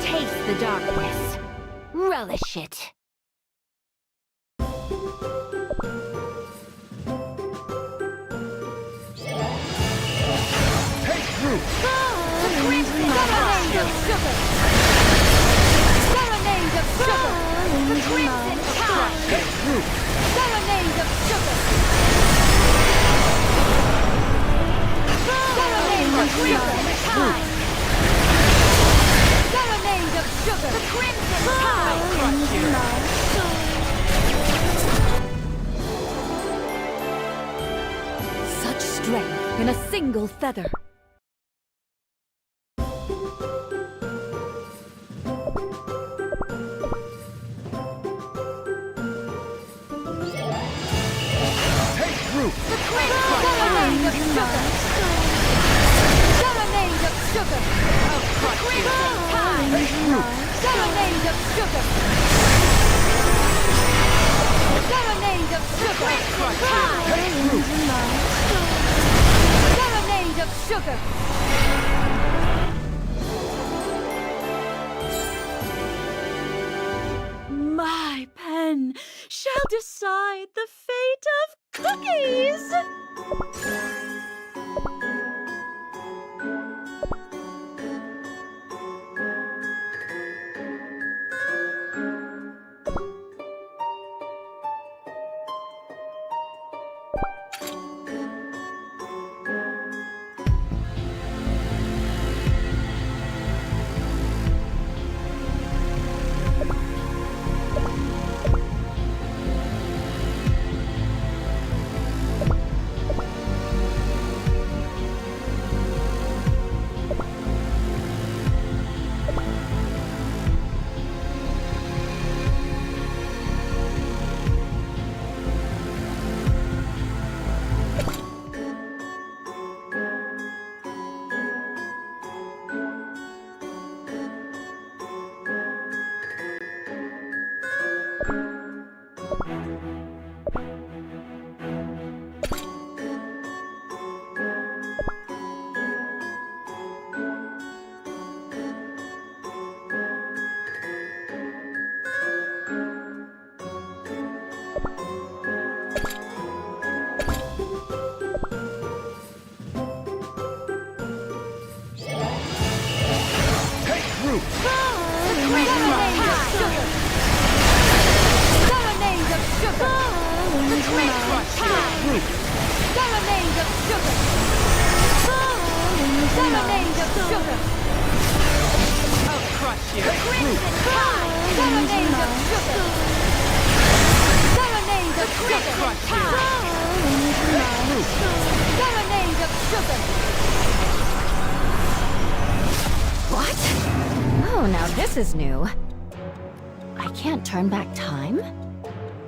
Taste the darkness. Relish it. Take root! Serenade of sugar! Serenade of sugar! The crimson tide! Take root! Serenade of sugar! Serenade of crimson tide! Serenade of sugar! The crimson tide! Such strength in a single feather. Serenade of sugar! Serenade of sugar! The crimson tide! Serenade of sugar! Serenade of sugar! Serenade of sugar! My pen shall decide the fate of cookies! What? Oh, now this is new. I can't turn back time?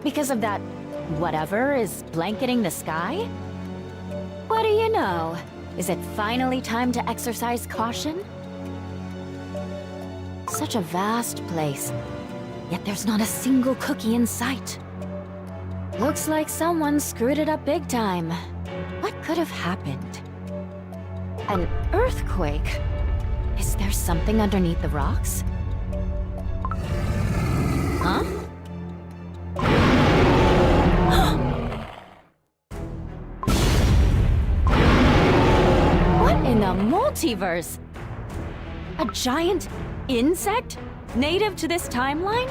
Because of that whatever is blanketing the sky? What do you know? Is it finally time to exercise caution? Such a vast place, yet there's not a single cookie in sight. Looks like someone screwed it up big time. What could have happened? An earthquake? Is there something underneath the rocks? Huh? What in the multiverse? A giant insect? Native to this timeline?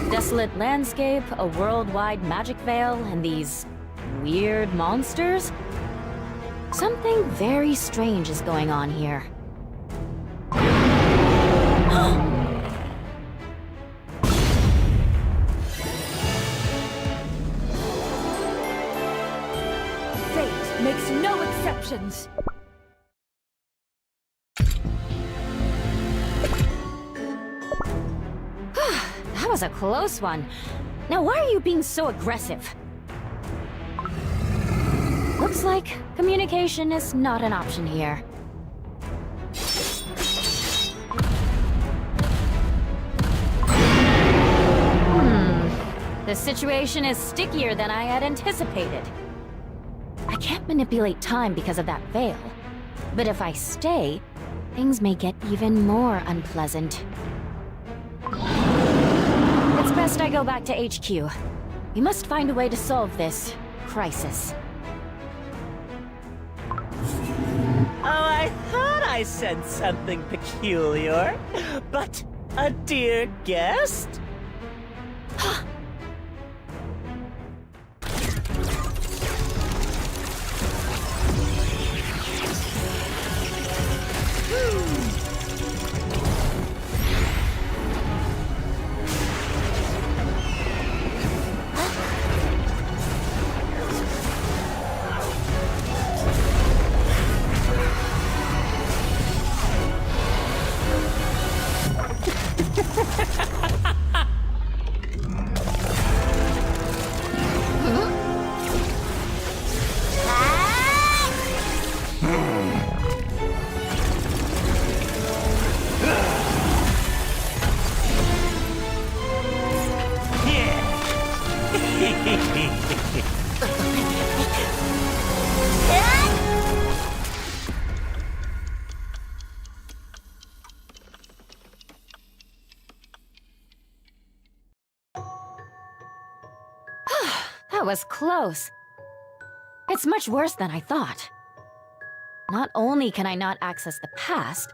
Desolate landscape, a worldwide magic veil, and these weird monsters? Something very strange is going on here. Fate makes no exceptions. That was a close one. Now why are you being so aggressive? Looks like communication is not an option here. The situation is stickier than I had anticipated. I can't manipulate time because of that veil. But if I stay, things may get even more unpleasant. It's best I go back to HQ. We must find a way to solve this crisis. Oh, I thought I said something peculiar, but a dear guest? That was close. It's much worse than I thought. Not only can I not access the past,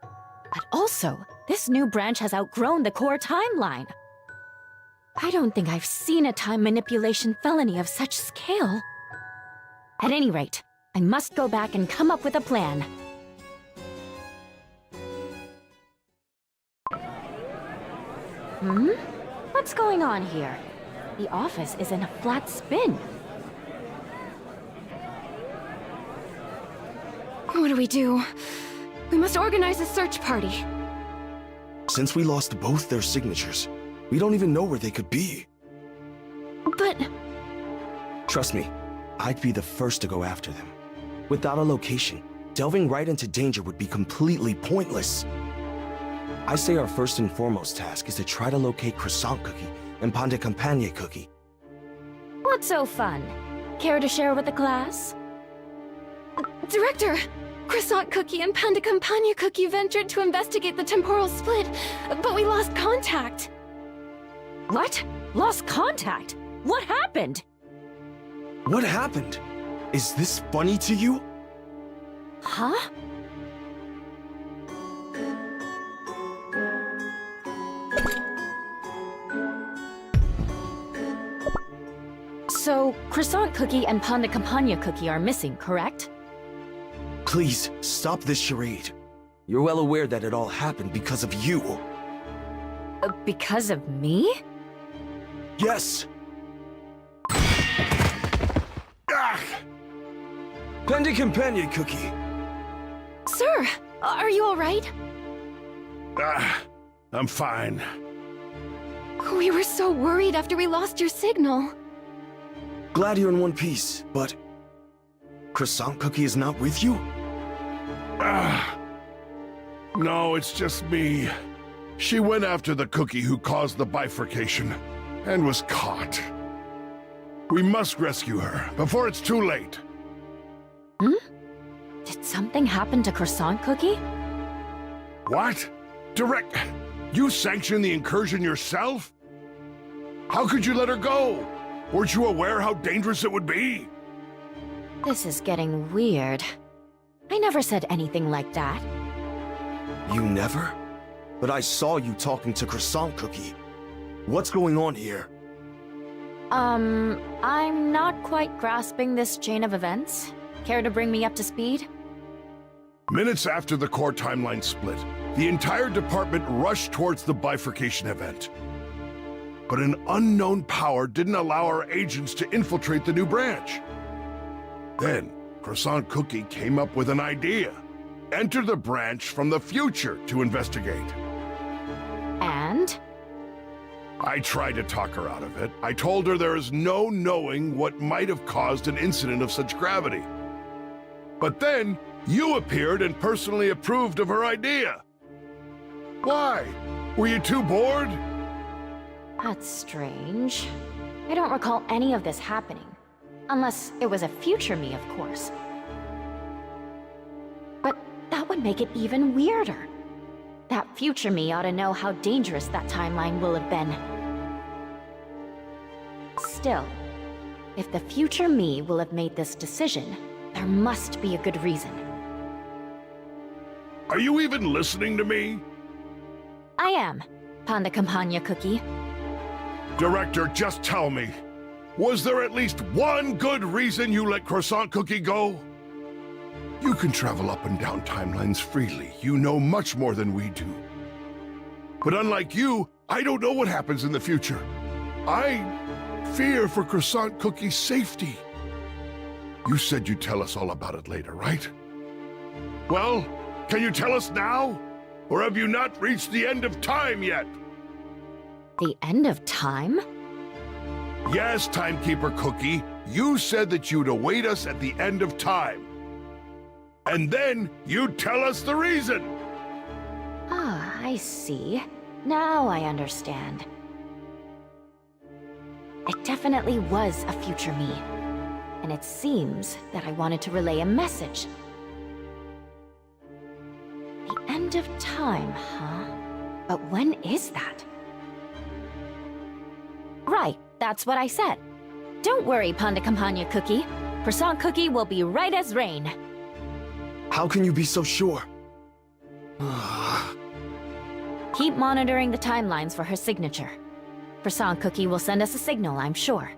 but also, this new branch has outgrown the core timeline. I don't think I've seen a time manipulation felony of such scale. At any rate, I must go back and come up with a plan. What's going on here? The office is in a flat spin. What do we do? We must organize a search party. Since we lost both their signatures, we don't even know where they could be. But... Trust me, I'd be the first to go after them. Without a location, delving right into danger would be completely pointless. I say our first and foremost task is to try to locate Croissant Cookie and Pan de Campagne Cookie. What's so fun? Care to share with the class? Director! Croissant Cookie and Panda Campagna Cookie ventured to investigate the temporal split, but we lost contact. What? Lost contact? What happened? What happened? Is this funny to you? Huh? So, Croissant Cookie and Pan de Campagne Cookie are missing, correct? Please, stop this charade. You're well aware that it all happened because of you. Because of me? Yes! Pan de Campagne Cookie! Sir, are you alright? I'm fine. We were so worried after we lost your signal. Glad you're in one piece, but... Croissant Cookie is not with you? No, it's just me. She went after the cookie who caused the bifurcation, and was caught. We must rescue her, before it's too late. Did something happen to Croissant Cookie? What? You sanctioned the incursion yourself? How could you let her go? Weren't you aware how dangerous it would be? This is getting weird. I never said anything like that. You never? But I saw you talking to Croissant Cookie. What's going on here? I'm not quite grasping this chain of events. Care to bring me up to speed? Minutes after the core timeline split, the entire department rushed towards the bifurcation event. But an unknown power didn't allow our agents to infiltrate the new branch. Then, Croissant Cookie came up with an idea. Enter the branch from the future to investigate. And? I tried to talk her out of it. I told her there is no knowing what might have caused an incident of such gravity. But then, you appeared and personally approved of her idea. Why? Were you too bored? That's strange. I don't recall any of this happening. Unless it was a future me, of course. But that would make it even weirder. That future me ought to know how dangerous that timeline will have been. Still, if the future me will have made this decision, there must be a good reason. Are you even listening to me? I am, Pan de Campagne Cookie. Director, just tell me. Was there at least one good reason you let Croissant Cookie go? You can travel up and down timelines freely. You know much more than we do. But unlike you, I don't know what happens in the future. I fear for Croissant Cookie's safety. You said you'd tell us all about it later, right? Well, can you tell us now? Or have you not reached the end of time yet? The end of time? Yes, Timekeeper Cookie. You said that you'd await us at the end of time. And then you'd tell us the reason. Ah, I see. Now I understand. It definitely was a future me. And it seems that I wanted to relay a message. The end of time, huh? But when is that? Right, that's what I said. Don't worry, Pan de Campagne Cookie. Croissant Cookie will be right as rain. How can you be so sure? Keep monitoring the timelines for her signature. Croissant Cookie will send us a signal, I'm sure.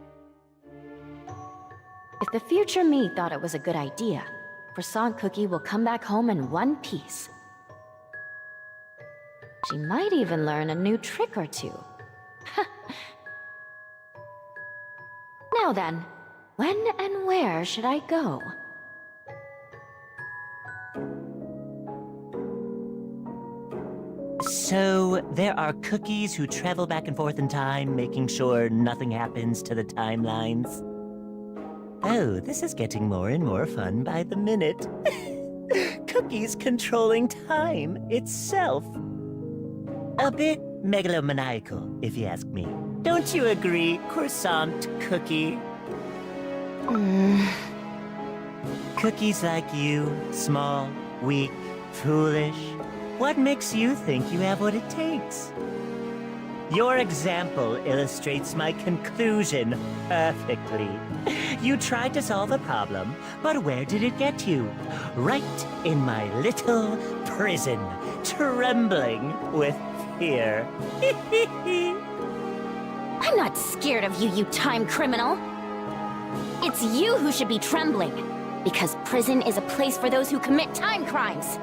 If the future me thought it was a good idea, Croissant Cookie will come back home in one piece. She might even learn a new trick or two. Now then, when and where should I go? So, there are cookies who travel back and forth in time, making sure nothing happens to the timelines. Oh, this is getting more and more fun by the minute. Cookies controlling time itself. A bit megalomaniacal, if you ask me. Don't you agree, Croissant Cookie? Cookies like you, small, weak, foolish. What makes you think you have what it takes? Your example illustrates my conclusion perfectly. You tried to solve a problem, but where did it get you? Right in my little prison, trembling with fear. I'm not scared of you, you time criminal. It's you who should be trembling, because prison is a place for those who commit time crimes.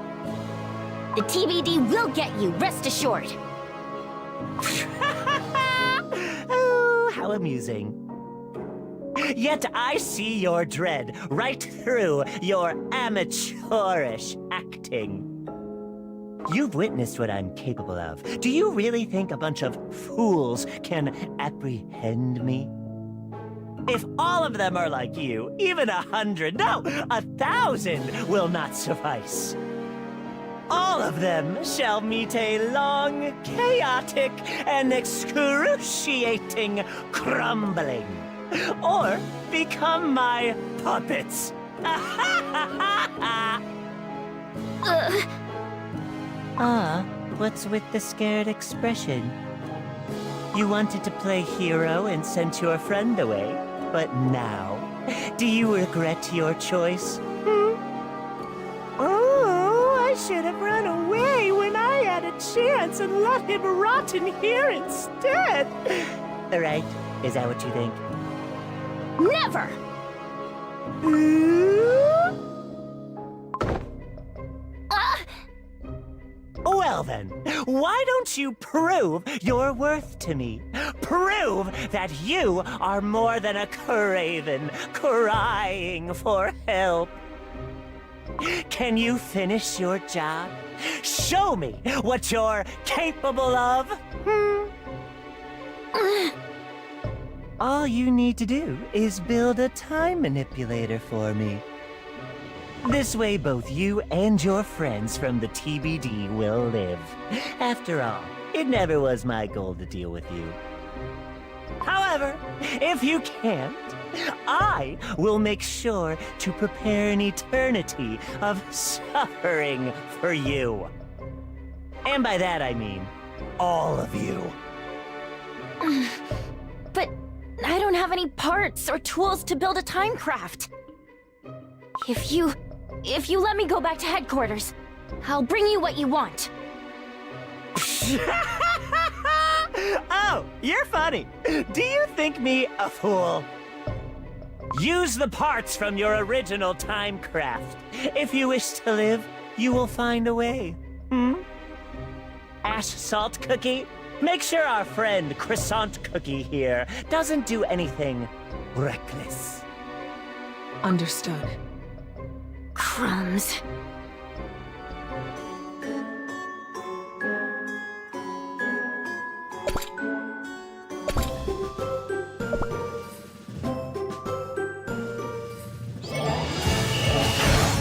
The TBD will get you, rest assured. Oh, how amusing. Yet I see your dread right through your amateurish acting. You've witnessed what I'm capable of. Do you really think a bunch of fools can apprehend me? If all of them are like you, even 100, no, 1,000 will not suffice. All of them shall meet a long, chaotic, and excruciating crumbling. Or become my puppets. What's with the scared expression? You wanted to play hero and sent your friend away, but now, do you regret your choice? Oh, I should have run away when I had a chance and let him rot in here instead. Right? Is that what you think? Never! Well then, why don't you prove your worth to me? Prove that you are more than a craven crying for help. Can you finish your job? Show me what you're capable of. All you need to do is build a time manipulator for me. This way both you and your friends from the TBD will live. After all, it never was my goal to deal with you. However, if you can't, I will make sure to prepare an eternity of suffering for you. And by that I mean all of you. But I don't have any parts or tools to build a time craft. If you let me go back to headquarters, I'll bring you what you want. Oh, you're funny. Do you think me a fool? Use the parts from your original time craft. If you wish to live, you will find a way. Ash Salt Cookie, make sure our friend Croissant Cookie here doesn't do anything reckless. Understood. Crumbs.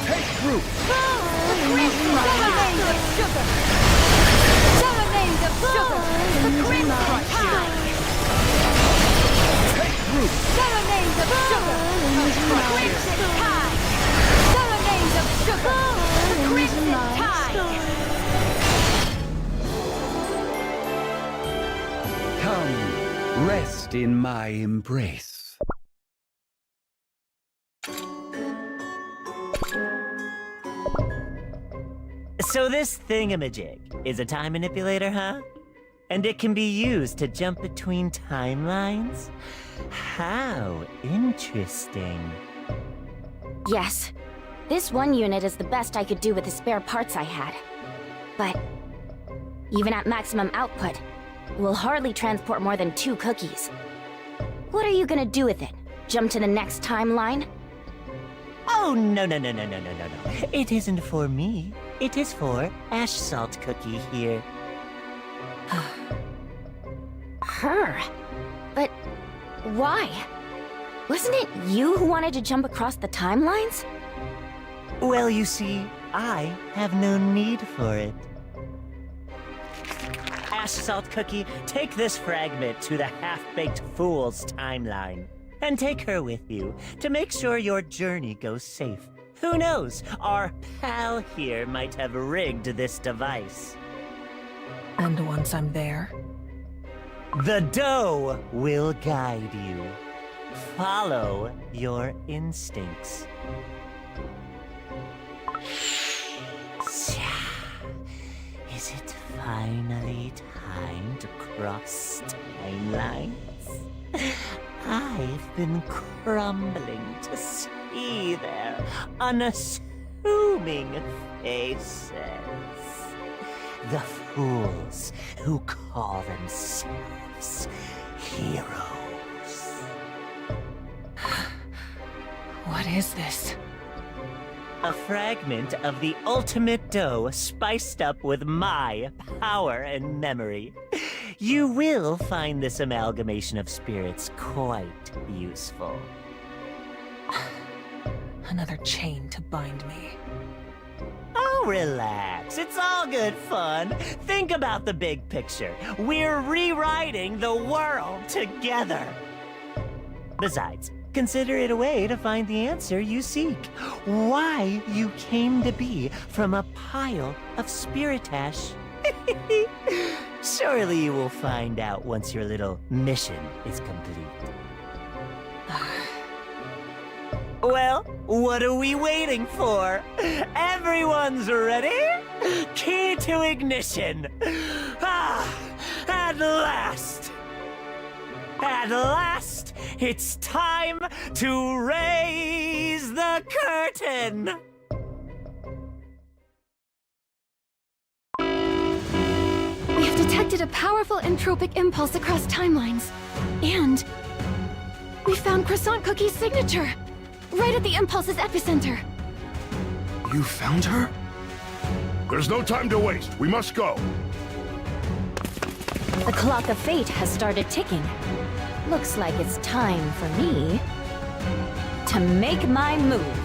Take root! Serenade of sugar! Serenade of sugar! The Crimson Tide! Take root! Serenade of sugar! The Crimson Tide! Serenade of sugar! The Crimson Tide! Come, rest in my embrace. So this thingamajig is a time manipulator, huh? And it can be used to jump between timelines? How interesting. Yes. This one unit is the best I could do with the spare parts I had. But even at maximum output, it will hardly transport more than 2 cookies. What are you gonna do with it? Jump to the next timeline? Oh, no. It isn't for me. It is for Ash Salt Cookie here. Her? But why? Wasn't it you who wanted to jump across the timelines? Well, you see, I have no need for it. Ash Salt Cookie, take this fragment to the Half-Baked Fool's timeline. And take her with you to make sure your journey goes safe. Who knows, our pal here might have rigged this device. And once I'm there, The dough will guide you. Follow your instincts. Is it finally time to cross timelines? I've been crumbling to see their unassuming faces. The fools who call themselves heroes. what is this? A fragment of the ultimate dough spiced up with my power and memory. You will find this amalgamation of spirits quite useful. Another chain to bind me. Oh, relax. It's all good fun. Think about the big picture. We're rewriting the world together. Besides, consider it a way to find the answer you seek. Why you came to be from a pile of spiritash. Surely you will find out once your little mission is complete. Well, what are we waiting for? Everyone's ready? Key to ignition. At last! At last, it's time to raise the curtain! We have detected a powerful entropic impulse across timelines. And we found Croissant Cookie's signature, right at the impulse's epicenter. You found her? There's no time to waste. We must go. The clock of fate has started ticking. Looks like it's time for me to make my move.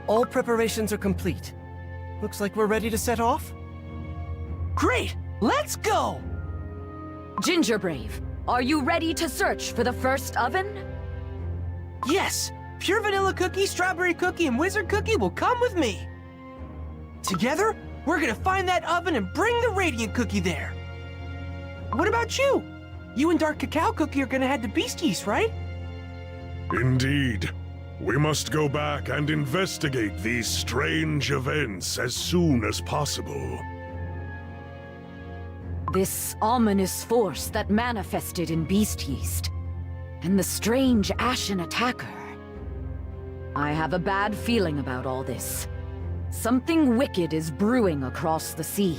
All preparations are complete. Looks like we're ready to set off. Great! Let's go! Ginger Brave, are you ready to search for the first oven? Yes! Pure vanilla cookie, strawberry cookie, and wizard cookie will come with me. Together, we're gonna find that oven and bring the radiant cookie there. What about you? You and dark cacao cookie are gonna head to Beast Yeast, right? Indeed. We must go back and investigate these strange events as soon as possible. This ominous force that manifested in Beast Yeast, and the strange ashen attacker. I have a bad feeling about all this. Something wicked is brewing across the sea.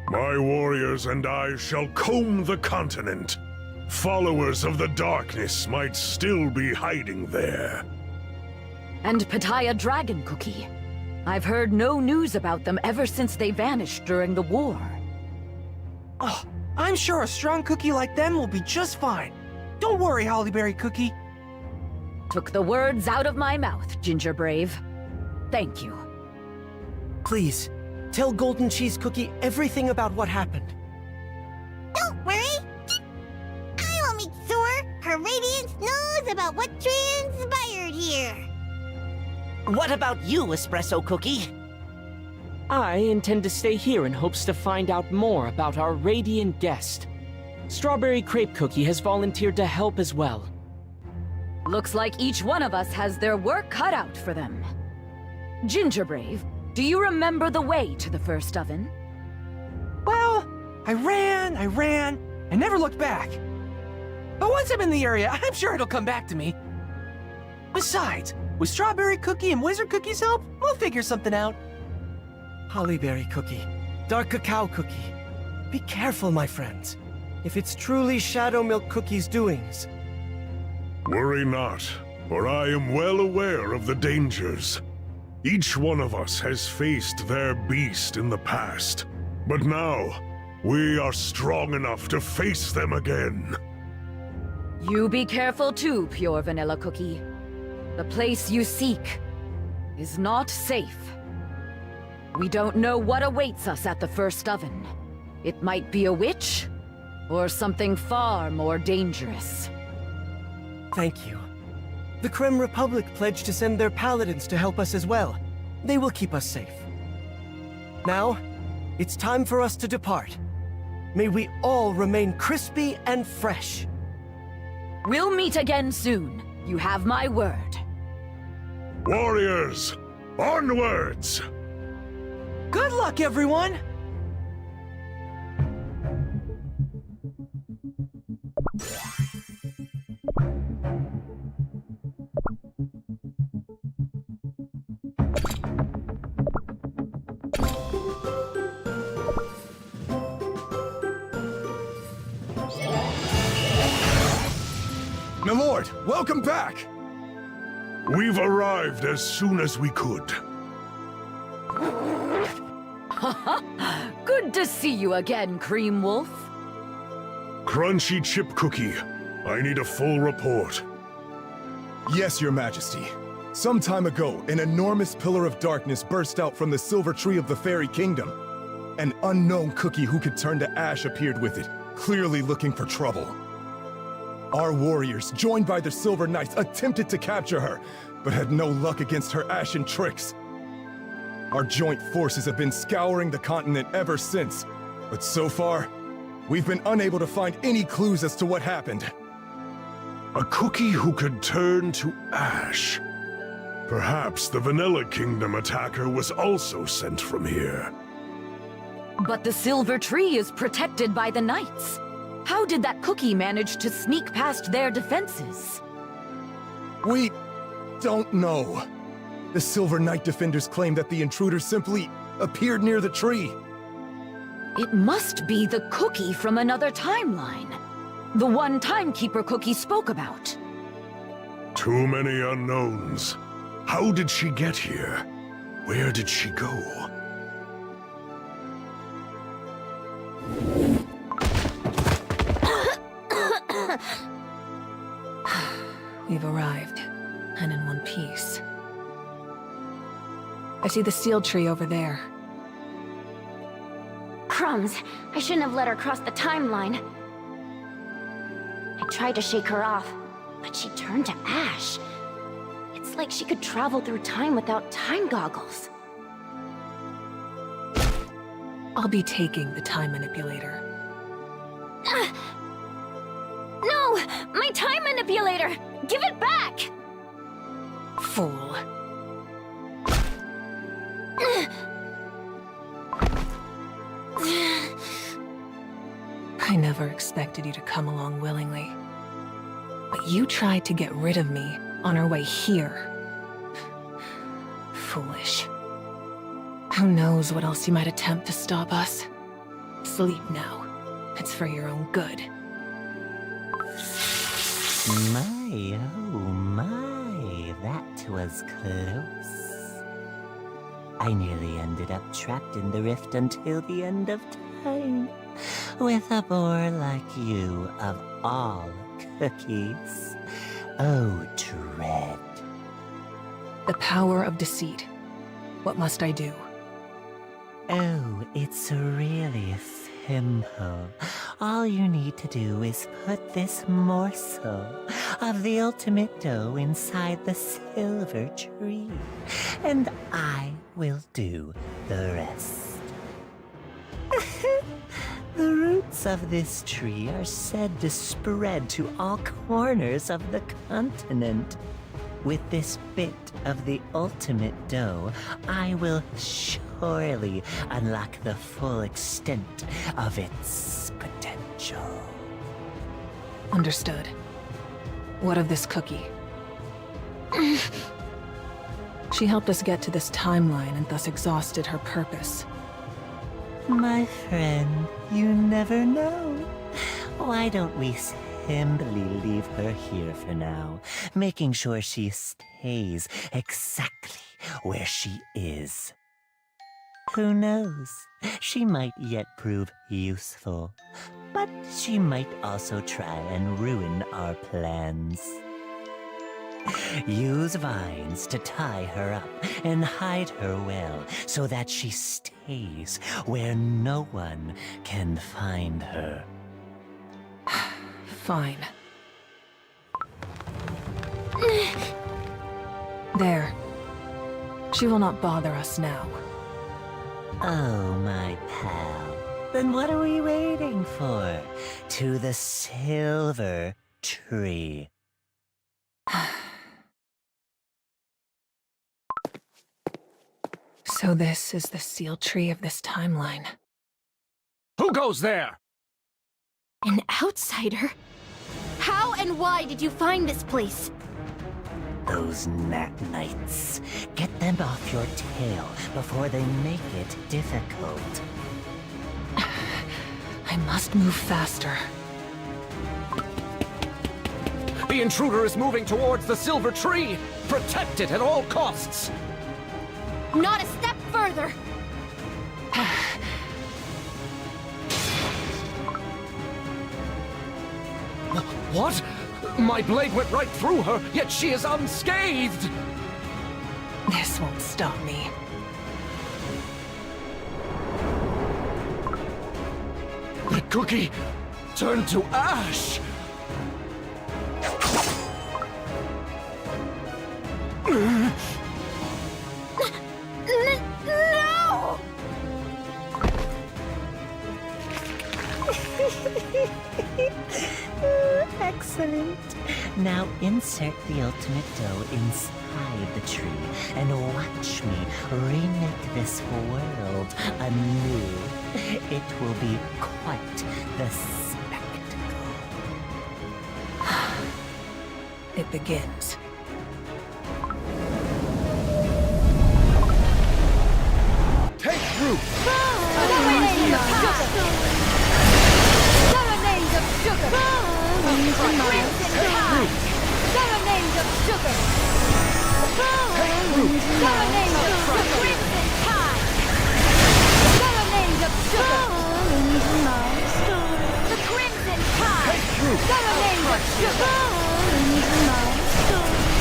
My warriors and I shall comb the continent. Followers of the darkness might still be hiding there. And Pattaya Dragon Cookie. I've heard no news about them ever since they vanished during the war. Oh, I'm sure a strong cookie like them will be just fine. Don't worry, Hollyberry Cookie. Took the words out of my mouth, Ginger Brave. Thank you. Please, tell Golden Cheese Cookie everything about what happened. Don't worry. I will make sure her Radiance knows about what transpired here. What about you, Espresso Cookie? I intend to stay here in hopes to find out more about our radiant guest. Strawberry Crepe Cookie has volunteered to help as well. Looks like each one of us has their work cut out for them. Ginger Brave, do you remember the way to the first oven? Well, I ran, and never looked back. But once I'm in the area, I'm sure it'll come back to me. Besides, with Strawberry Cookie and Wizard Cookie's help, we'll figure something out. Hollyberry Cookie, Dark Cacao Cookie. Be careful, my friends. If it's truly Shadow Milk Cookie's doings. Worry not, for I am well aware of the dangers. Each one of us has faced their beast in the past, but now we are strong enough to face them again. You be careful too, Pure Vanilla Cookie. The place you seek is not safe. We don't know what awaits us at the first oven. It might be a witch, or something far more dangerous. Thank you. The Creme Republic pledged to send their paladins to help us as well. They will keep us safe. Now, it's time for us to depart. May we all remain crispy and fresh. We'll meet again soon. You have my word. Warriors, onwards! Good luck, everyone! My lord, welcome back! We've arrived as soon as we could. Good to see you again, Cream Wolf. Crunchy Chip Cookie, I need a full report. Yes, your majesty. Some time ago, an enormous pillar of darkness burst out from the silver tree of the fairy kingdom. An unknown cookie who could turn to ash appeared with it, clearly looking for trouble. Our warriors, joined by the Silver Knights, attempted to capture her, but had no luck against her ashen tricks. Our joint forces have been scouring the continent ever since, but so far, we've been unable to find any clues as to what happened. A cookie who could turn to ash. Perhaps the Vanilla Kingdom attacker was also sent from here. But the silver tree is protected by the knights. How did that cookie manage to sneak past their defenses? We don't know. The Silver Knight defenders claim that the intruder simply appeared near the tree. It must be the cookie from another timeline. The one Timekeeper Cookie spoke about. Too many unknowns. How did she get here? Where did she go? We've arrived, and in one piece. I see the sealed tree over there. Crumbs, I shouldn't have let her cross the timeline. I tried to shake her off, but she turned to ash. It's like she could travel through time without time goggles. I'll be taking the time manipulator. No! My time manipulator! Give it back! Fool. I never expected you to come along willingly. But you tried to get rid of me on our way here. Foolish. Who knows what else you might attempt to stop us? Sleep now. It's for your own good. My, oh my, that was close. I nearly ended up trapped in the rift until the end of time with a boar like you of all cookies. Oh, dread. The power of deceit. What must I do? Oh, it's really simple. All you need to do is put this morsel of the ultimate dough inside the silver tree, and I will do the rest. The roots of this tree are said to spread to all corners of the continent. With this bit of the ultimate dough, I will surely unlock the full extent of its potential. Understood. What of this cookie? She helped us get to this timeline and thus exhausted her purpose. My friend, you never know. Why don't we simply leave her here for now, making sure she stays exactly where she is? Who knows? She might yet prove useful, but she might also try and ruin our plans. Use vines to tie her up and hide her well so that she stays where no one can find her. Fine. There. She will not bother us now. Oh, my pal. Then what are we waiting for? To the silver tree. So this is the sealed tree of this timeline. Who goes there? An outsider? How and why did you find this place? Those gnat knights. Get them off your tail before they make it difficult. I must move faster. The intruder is moving towards the silver tree! Protect it at all costs! Not a step further! What? My blade went right through her, yet she is unscathed! This won't stop me. The cookie turned to ash! No! Excellent. Now insert the ultimate dough inside the tree and watch me remake this world anew. It will be quite the spectacle. It begins. Take root! Serenade of sugar! Serenade of sugar! Crimson tide! Serenade of sugar! Serenade of sugar! Crimson tide! Serenade of sugar! The crimson tide! Serenade of sugar!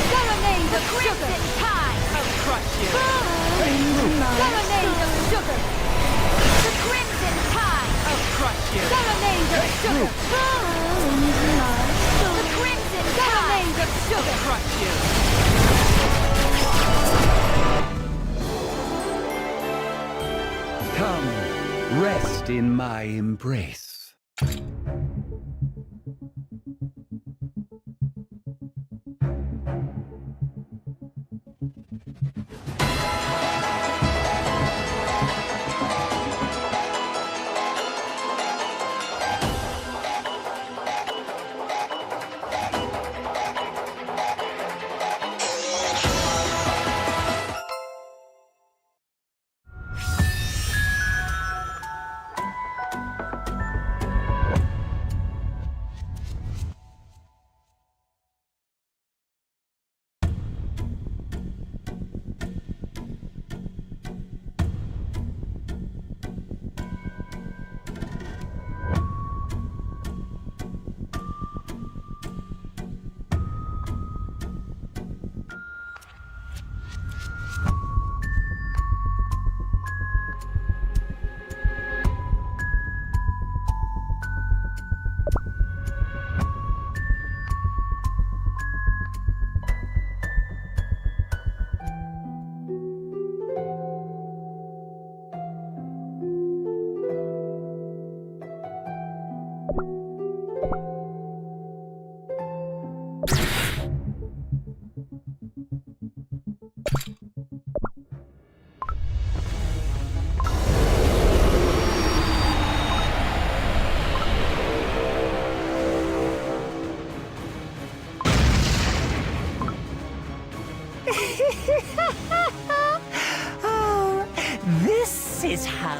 Serenade of crimson tide! I'll crush you! Serenade of sugar! The crimson tide! I'll crush you! Serenade of sugar! The crimson tide! of sugar! I'll crush you! Come, rest in my embrace.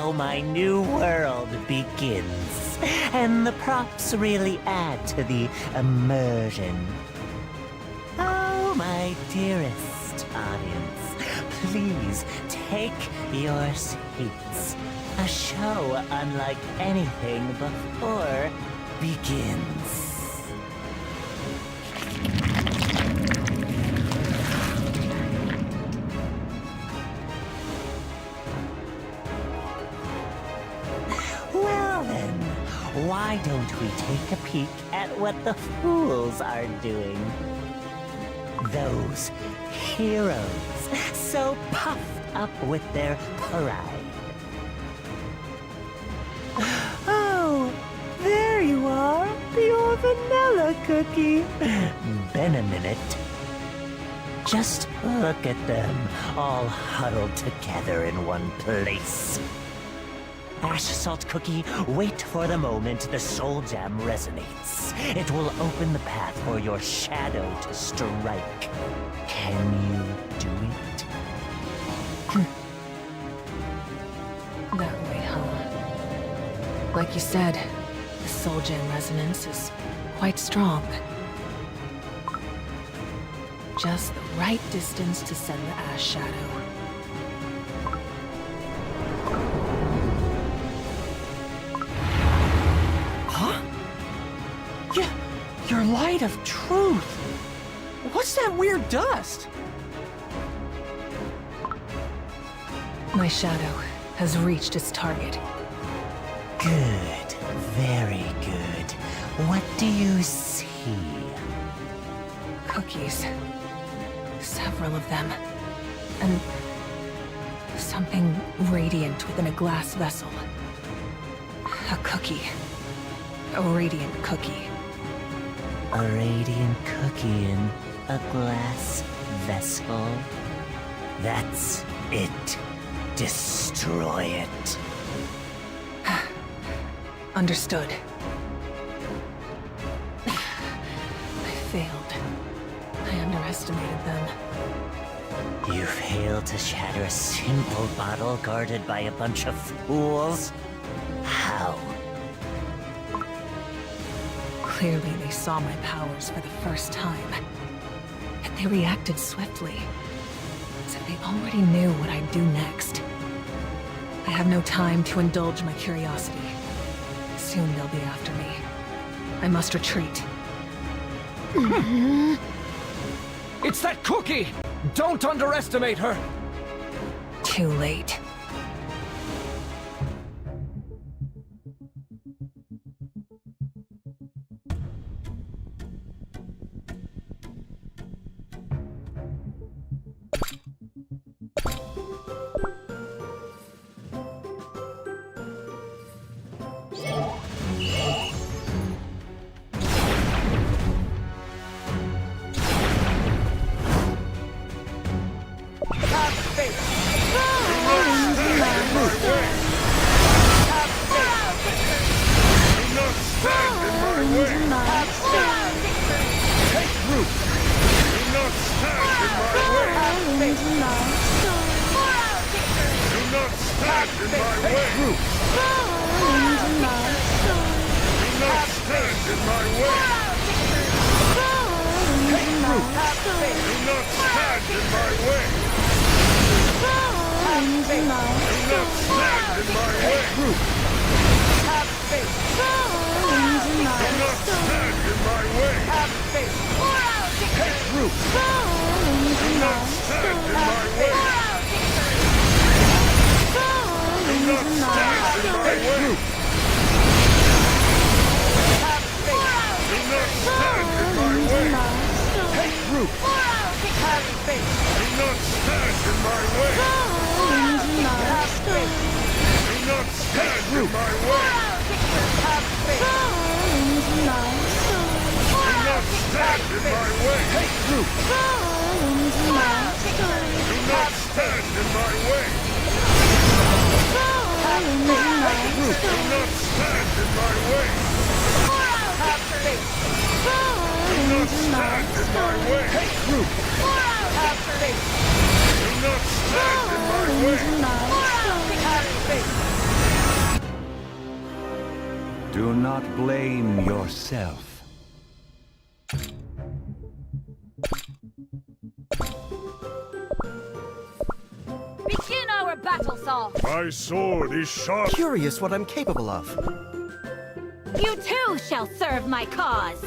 how my new world begins. And the props really add to the immersion. Oh, my dearest audience, please take your seats. A show unlike anything before begins. Well then, why don't we take a peek at what the fools are doing? Those heroes, so puffed up with their pride. Oh, there you are, your vanilla cookie. Been a minute. Just look at them, all huddled together in one place. Ash Salt Cookie, wait for the moment the soul gem resonates. It will open the path for your shadow to strike. Can you do it? That way, huh? Like you said, the soul gem resonance is quite strong. Just the right distance to send the ash shadow. Huh? Yeah, your light of truth. What's that weird dust? My shadow has reached its target. Good, very good. What do you see? Cookies. Several of them. And something radiant within a glass vessel. A cookie. A radiant cookie. A radiant cookie in a glass vessel. That's it. Destroy it. Understood. I failed. I underestimated them. You failed to shatter a simple bottle guarded by a bunch of fools? How? Clearly they saw my powers for the first time. And they reacted swiftly. As if they already knew what I'd do next. I have no time to indulge my curiosity. Soon they'll be after me. I must retreat. It's that cookie! Don't underestimate her! Too late. Do not blame yourself. Begin our battle song! My sword is sharp. Curious what I'm capable of. You too shall serve my cause!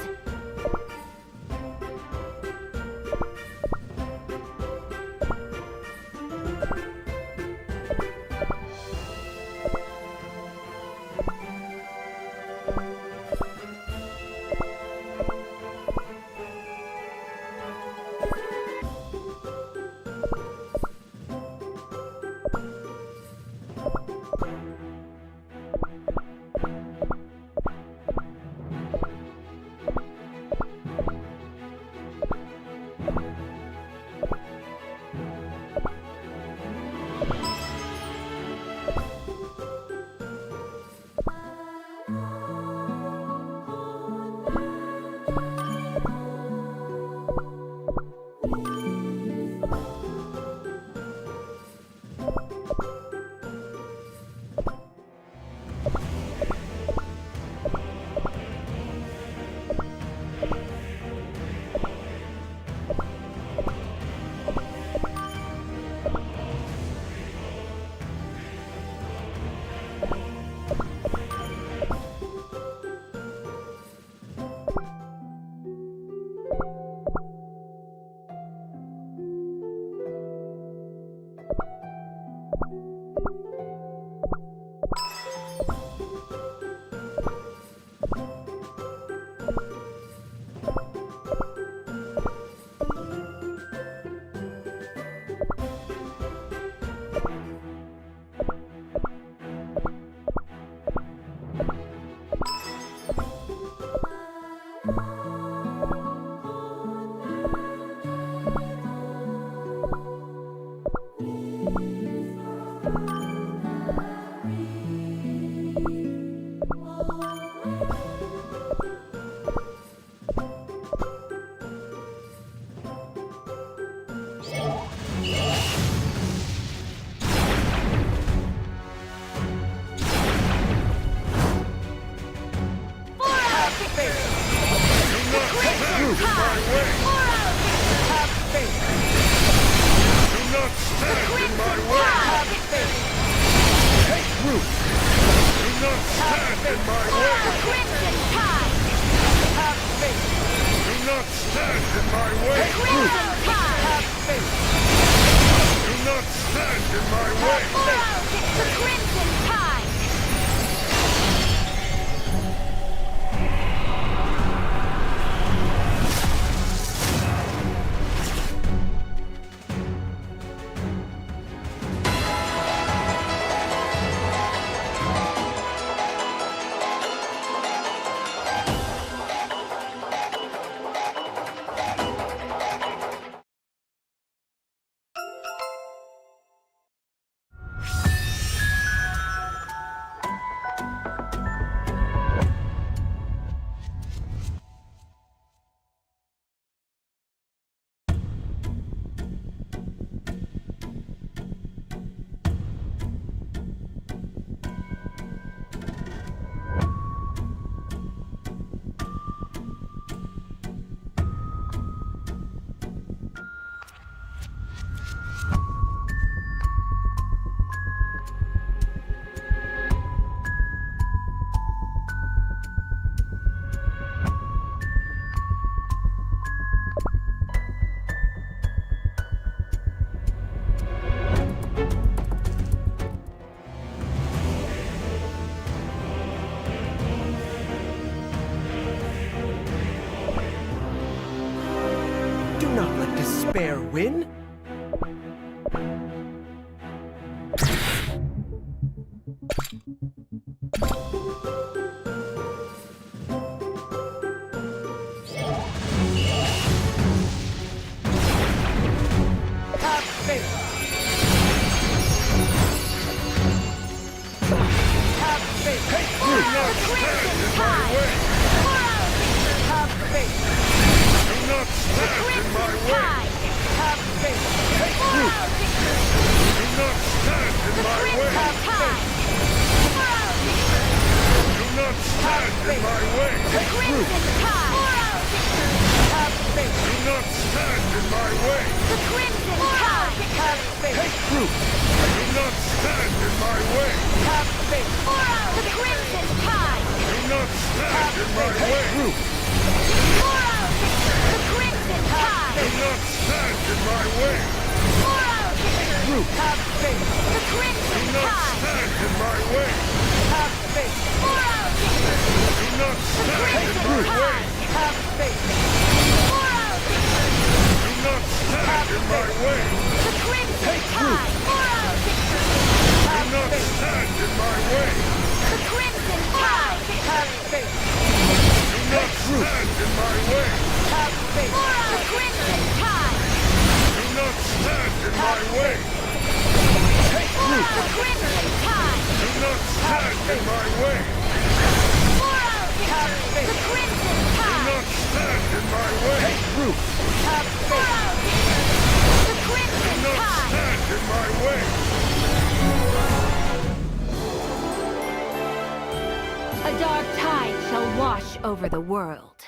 Despair win? not stand in my way! Crimson Tide! Do not stand in my way! The Crimson Tide! Do not stand in my way! The Crimson Tide! Do not stand in my way! The Crimson Tide! Do not stand in my way! The Crimson Do not Tide! stand in my way! Do not stand in my way! Do not stand in my way! The Crimson Tide! Do not stand in my way! The Crimson Tide! Do not stand in my way! The Crimson Tide! Do not stand in my way! The Crimson Tide! Do not stand in my way! The Crimson Do Tide! not stand in my way! The Crimson Do not Tide! stand in my way! A dark tide shall wash over the world.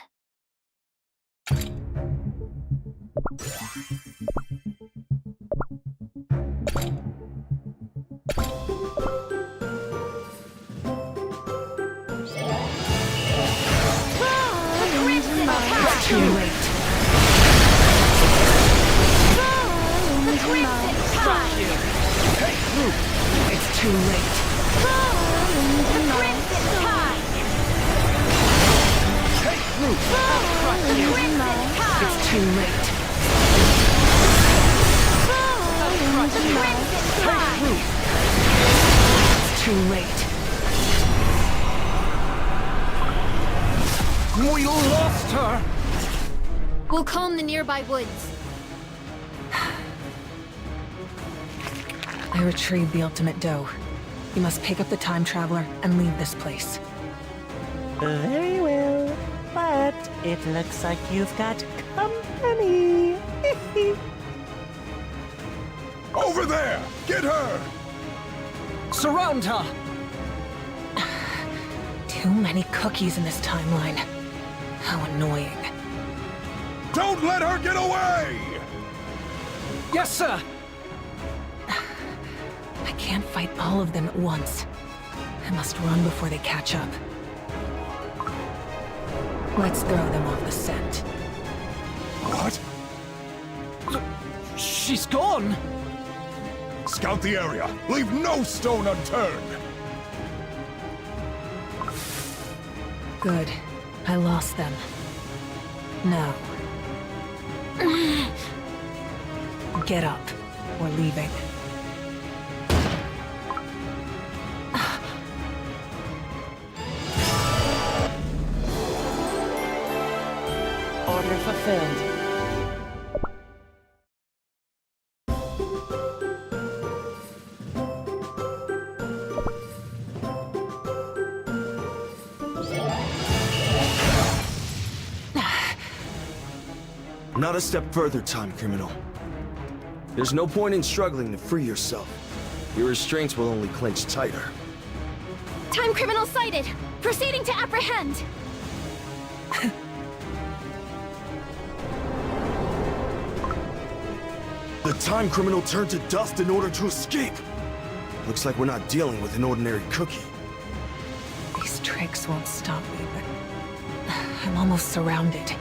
It's too late. The Crimson Tide! It's too late. The Crimson Tide! The Crimson Tide! It's too late. The Crimson Tide! It's too late. We lost her! We'll calm the nearby woods. I retrieved the ultimate dough. You must pick up the time traveler and leave this place. Very well. But it looks like you've got company. Over there! Get her! Surround her! Too many cookies in this timeline. How annoying. Don't let her get away! Yes, sir! I can't fight all of them at once. I must run before they catch up. Let's throw them off the scent. What? She's gone! Scout the area. Leave no stone unturned. Good. I lost them. Now. Get up. We're leaving. Order fulfilled. Not a step further, time criminal. There's no point in struggling to free yourself. Your restraints will only clench tighter. Time criminal sighted! Proceeding to apprehend! The time criminal turned to dust in order to escape. Looks like we're not dealing with an ordinary cookie. These tricks won't stop me, but I'm almost surrounded.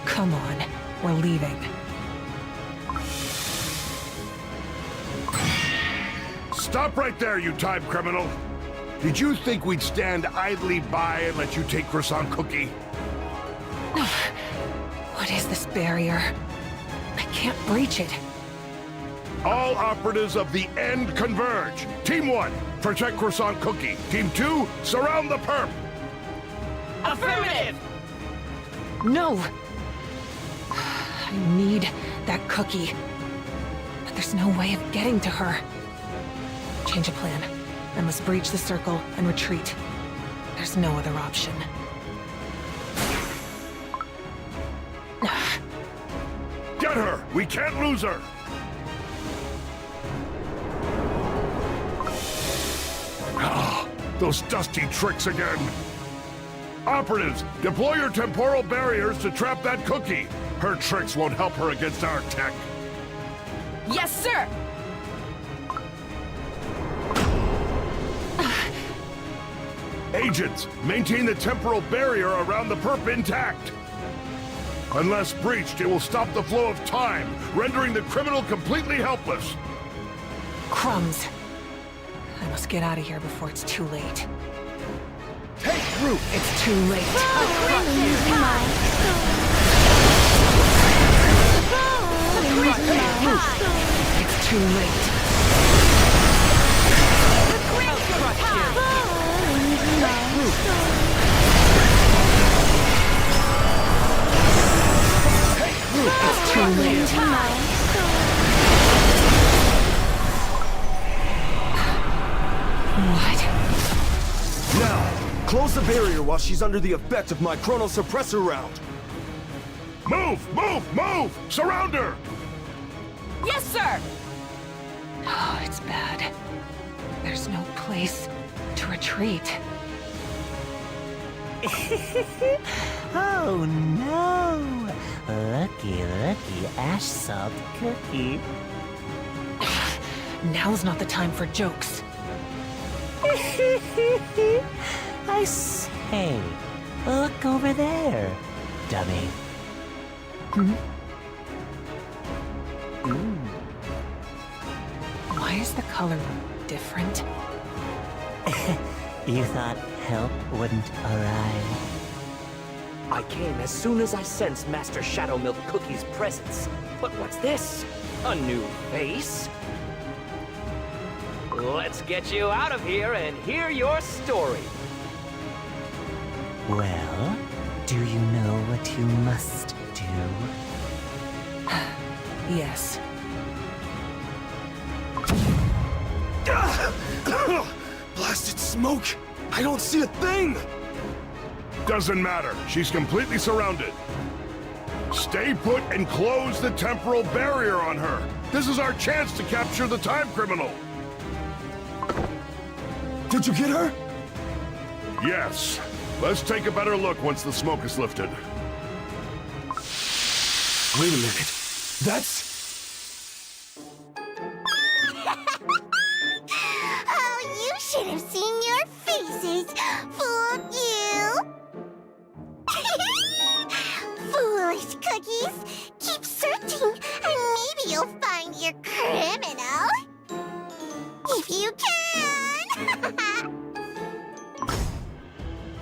Come on, we're leaving. Stop right there, you time criminal! Did you think we'd stand idly by and let you take Croissant Cookie? What is this barrier? I can't breach it. All operatives of the End converge! Team 1, protect Croissant Cookie. Team 2, surround the perp! Affirmative! No! I need that cookie. But there's no way of getting to her. Change of plan. I must breach the circle and retreat. There's no other option. Get her! We can't lose her! Those dusty tricks again! Operatives, deploy your temporal barriers to trap that cookie! Her tricks won't help her against our tech. Yes, sir! Agents, maintain the temporal barrier around the perp intact! Unless breached, it will stop the flow of time, rendering the criminal completely helpless! Crumbs. I must get out of here before it's too late. Take root! It's too late. It's too late. It's too late. What? Now, close the barrier while she's under the effect of my chrono suppressor round. Move! Move! Move! Surround her! Yes, sir! Oh, it's bad. There's no place to retreat. Oh no! Lucky ash salt cookie. Now's not the time for jokes. I say, look over there, dummy. Why is the color different? You thought help wouldn't arrive? I came as soon as I sensed Master Shadowmilk Cookie's presence. But what's this? A new face? Let's get you out of here and hear your story. Well, do you know what you must do? Yes. Blasted smoke! I don't see a thing! Doesn't matter. She's completely surrounded. Stay put and close the temporal barrier on her. This is our chance to capture the time criminal. Did you get her? Yes. Let's take a better look once the smoke is lifted. Wait a minute. That's... Oh, you should have seen your faces! Fool you! Foolish cookies! Keep searching, and maybe you'll find your criminal! If you can!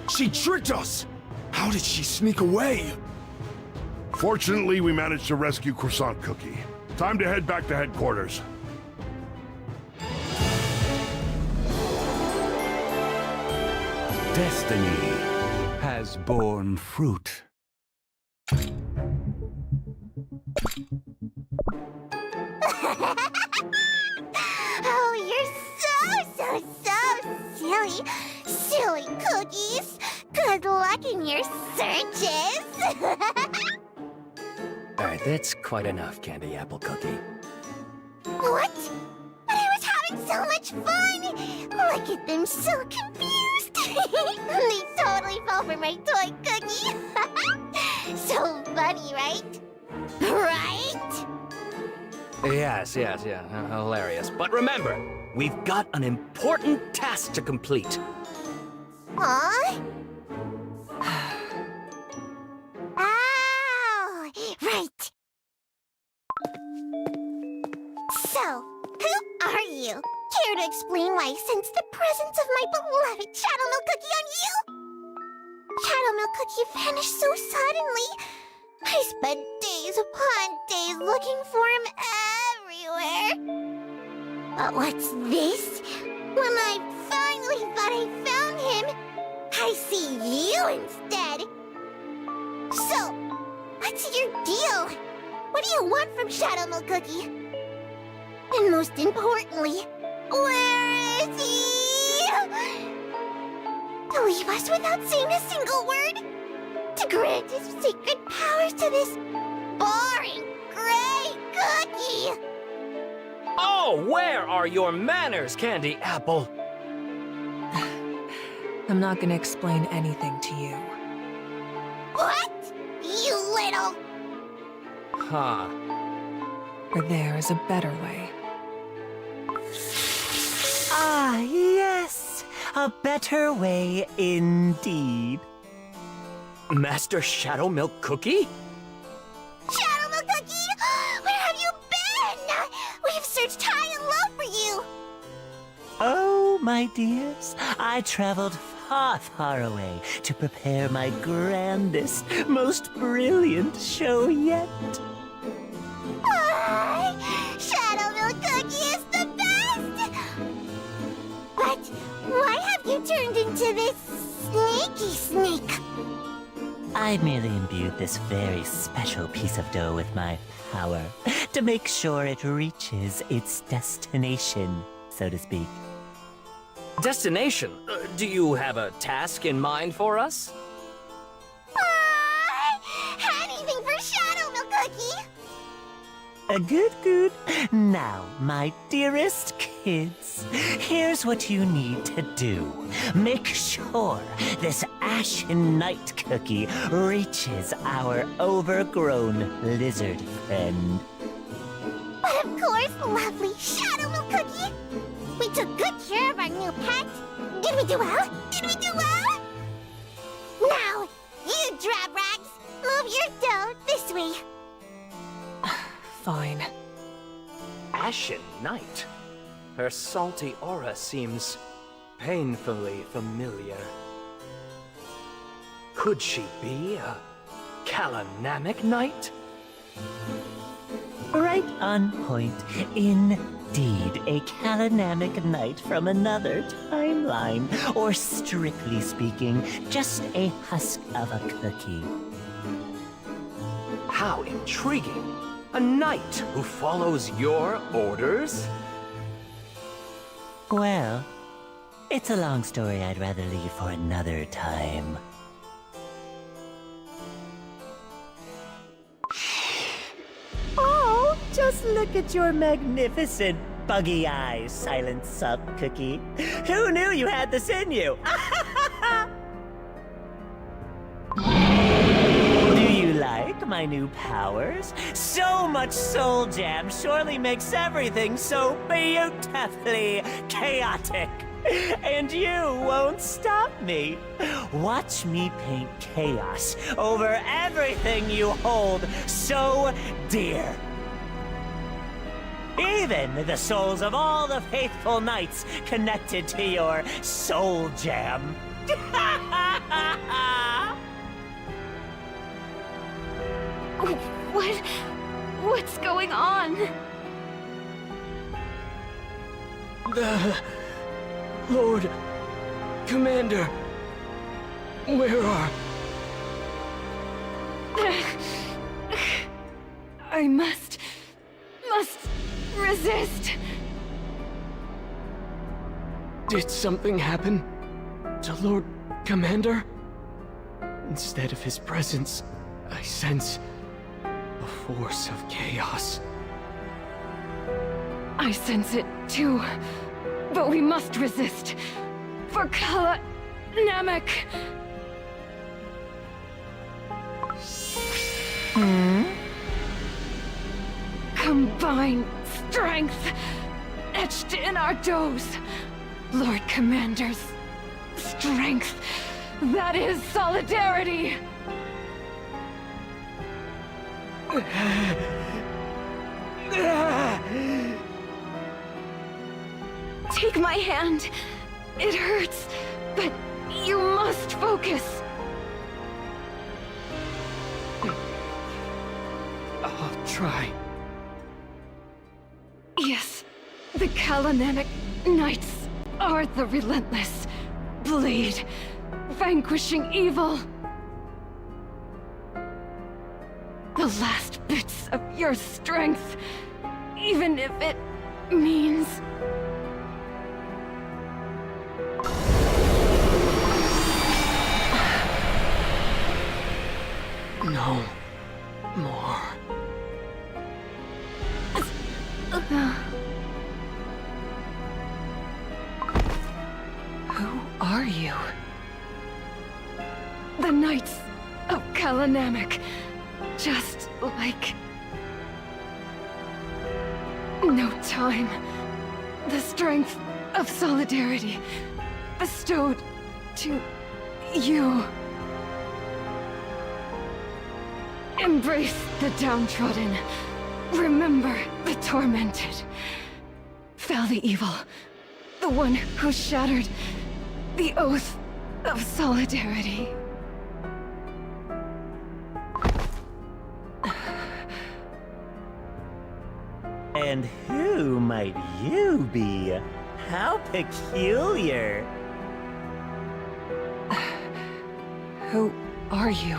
She tricked us! How did she sneak away? Fortunately, we managed to rescue Croissant Cookie. Time to head back to headquarters. Destiny has borne fruit. Oh, you're so silly! Silly cookies! Good luck in your searches! Alright, that's quite enough, Candy Apple Cookie. What? But I was having so much fun! Look at them, so confused! They totally fell for my toy cookie! So funny, right? Right? Yes, hilarious. But remember, we've got an important task to complete. Huh? Oh, right. So, who are you? Care to explain why I sensed the presence of my beloved Shadowmilk Cookie on you? Shadowmilk Cookie vanished so suddenly. I spent days upon days looking for him everywhere. But what's this? When I finally thought I found him, I see you instead. So, what's your deal? What do you want from Shadowmilk Cookie? And most importantly, where is he? To leave us without saying a single word? To grant his secret powers to this boring gray cookie? Oh, where are your manners, Candy Apple? I'm not gonna explain anything to you. What? You little... Huh. For there is a better way. Ah, yes. A better way indeed. Master Shadow Milk Cookie? Shadow Milk Cookie! Where have you been? We've searched high and low for you! Oh, my dears, I traveled far, far away to prepare my grandest, most brilliant show yet. Shadow Milk Cookie is the best! But why have you turned into this snaky snake? I merely imbued this very special piece of dough with my power to make sure it reaches its destination, so to speak. Destination? Do you have a task in mind for us? Anything for Shadow Milk Cookie! Good, good. Now, my dearest kids, here's what you need to do. Make sure this Ashen Night Cookie reaches our overgrown lizard friend. But of course, lovely Shadow Milk Cookie! We took good care of our new pet. Did we do well? Did we do well? Now, you drab rags, move your dough this way. Fine. Ashen Night? Her salty aura seems painfully familiar. Could she be a Kalanamic Knight? Right on point. Indeed, a Kalanamic Knight from another timeline. Or strictly speaking, just a husk of a cookie. How intriguing! A knight who follows your orders? Well, it's a long story I'd rather leave for another time. Oh, just look at your magnificent buggy eyes, Silent Sub Cookie. Who knew you had this in you? Do you like my new powers? So much soul jam surely makes everything so beautifully chaotic. And you won't stop me. Watch me paint chaos over everything you hold so dear. Even the souls of all the faithful knights connected to your soul jam. What's going on? The Lord Commander, where are... I must resist. Did something happen to Lord Commander? Instead of his presence, I sense a force of chaos. I sense it too, but we must resist. For Kala Namek. Combine strength etched in our doughs. Lord Commander's strength. That is solidarity. Take my hand. It hurts, but you must focus. I'll try. Yes, the Kalanamic Knights are the relentless blade, vanquishing evil. The last bits of your strength, even if it means... No more. Who are you? the Knights of Kalanamek. Just like... no time. The strength of solidarity bestowed to you. Embrace the downtrodden. Remember the tormented. Fell the evil. The one who shattered the oath of solidarity. And who might you be? How peculiar. Who are you?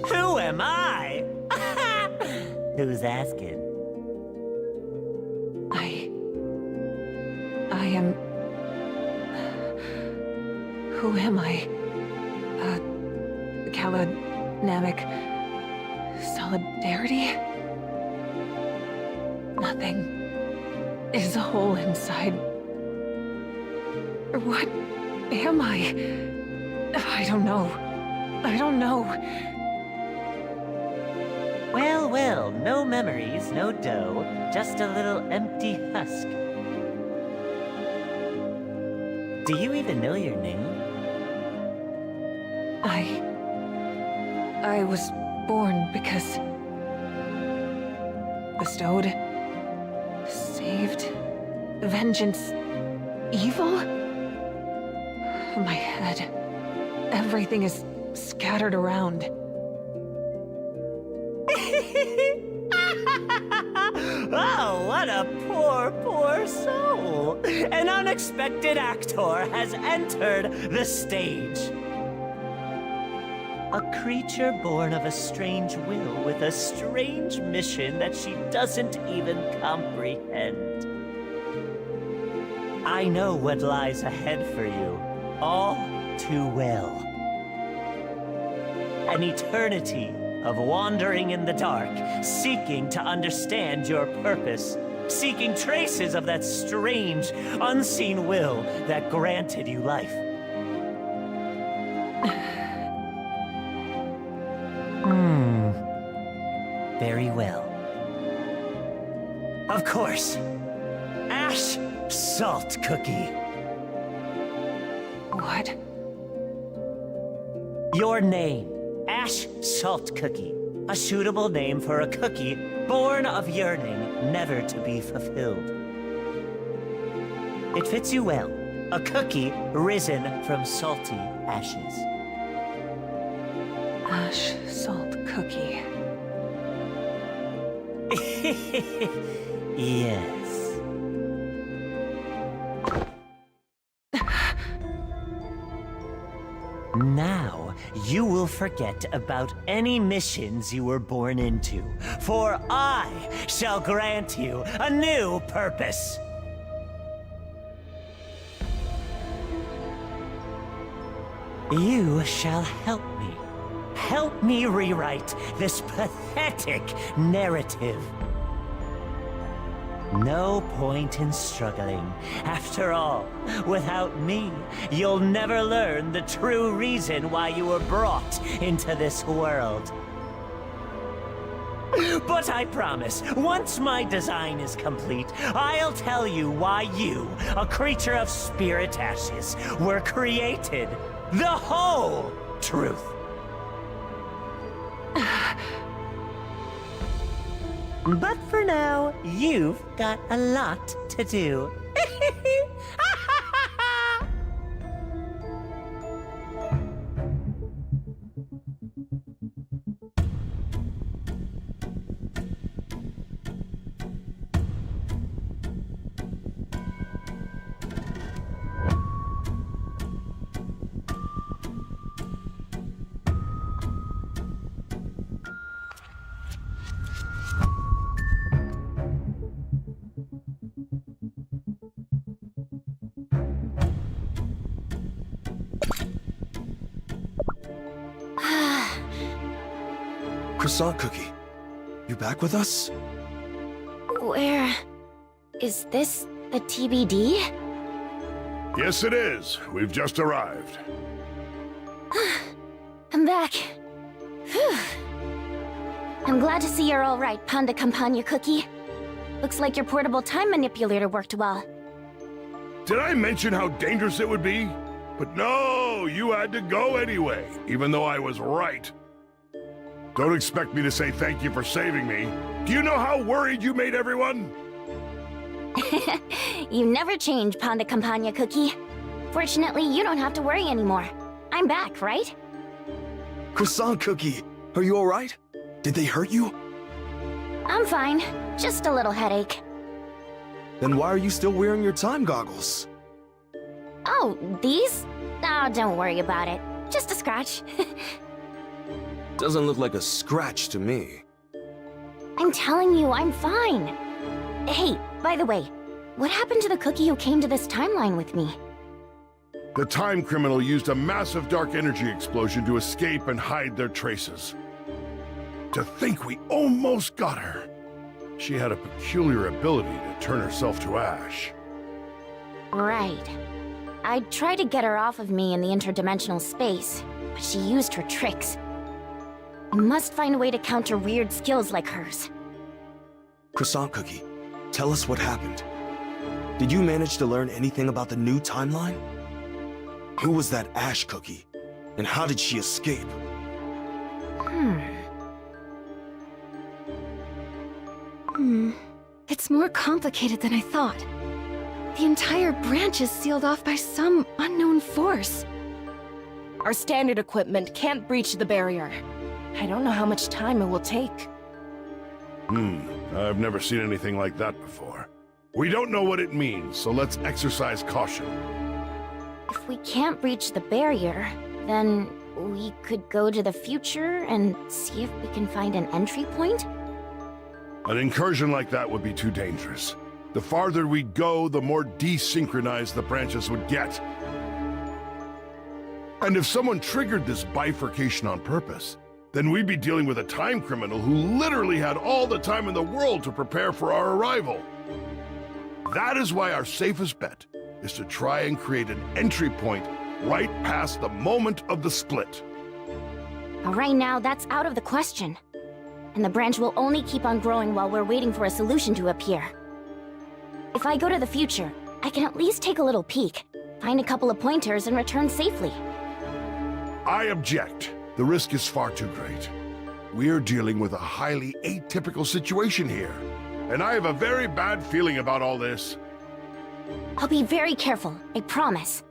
Who am I? Who's asking? I am... Who am I? Kalanamek... Solidarity? Nothing is whole inside. What am I? I don't know. I don't know. Well, well, no memories, no dough, just a little empty husk. Do you even know your name? I was born because... bestowed... saved... vengeance... evil? My head... everything is scattered around. Oh, what a poor, poor soul! An unexpected actor has entered the stage. A creature born of a strange will with a strange mission that she doesn't even comprehend. I know what lies ahead for you, all too well. An eternity of wandering in the dark, seeking to understand your purpose, seeking traces of that strange, unseen will that granted you life. Very well. Of course. Ash Salt Cookie. What? Your name, Ash Salt Cookie. A suitable name for a cookie born of yearning never to be fulfilled. It fits you well. A cookie risen from salty ashes. Ash Salt Cookie. Yes. Now, you will forget about any missions you were born into, for I shall grant you a new purpose. You shall help me. Help me rewrite this pathetic narrative. No point in struggling. After all, without me, you'll never learn the true reason why you were brought into this world. But I promise, once my design is complete, I'll tell you why you, a creature of spirit ashes, were created. The whole truth. But for now, you've got a lot to do. Croissant Cookie, you back with us? Where... is this the TBD? Yes, it is. We've just arrived. I'm back. Whew. I'm glad to see you're all right, Panda Campagna Cookie. Looks like your portable time manipulator worked well. Did I mention how dangerous it would be? But no, you had to go anyway, even though I was right. Don't expect me to say thank you for saving me. Do you know how worried you made everyone? You never change, Panda Campagna Cookie. Fortunately, you don't have to worry anymore. I'm back, right? Croissant Cookie, are you alright? Did they hurt you? I'm fine. Just a little headache. Then why are you still wearing your time goggles? Oh, these? Oh, don't worry about it. Just a scratch. Doesn't look like a scratch to me. I'm telling you, I'm fine. Hey, by the way, what happened to the cookie who came to this timeline with me? The time criminal used a massive dark energy explosion to escape and hide their traces. To think we almost got her. She had a peculiar ability to turn herself to ash. Right. I tried to get her off of me in the interdimensional space, but she used her tricks. I must find a way to counter weird skills like hers. Croissant Cookie, tell us what happened. Did you manage to learn anything about the new timeline? Who was that Ash Cookie? And how did she escape? It's more complicated than I thought. The entire branch is sealed off by some unknown force. Our standard equipment can't breach the barrier. I don't know how much time it will take. I've never seen anything like that before. We don't know what it means, so let's exercise caution. If we can't breach the barrier, then we could go to the future and see if we can find an entry point? An incursion like that would be too dangerous. The farther we go, the more desynchronized the branches would get. And if someone triggered this bifurcation on purpose, then we'd be dealing with a time criminal who literally had all the time in the world to prepare for our arrival. That is why our safest bet is to try and create an entry point right past the moment of the split. But right now, that's out of the question. And the branch will only keep on growing while we're waiting for a solution to appear. If I go to the future, I can at least take a little peek, find a couple of pointers, and return safely. I object. The risk is far too great. We're dealing with a highly atypical situation here, and I have a very bad feeling about all this. I'll be very careful, I promise.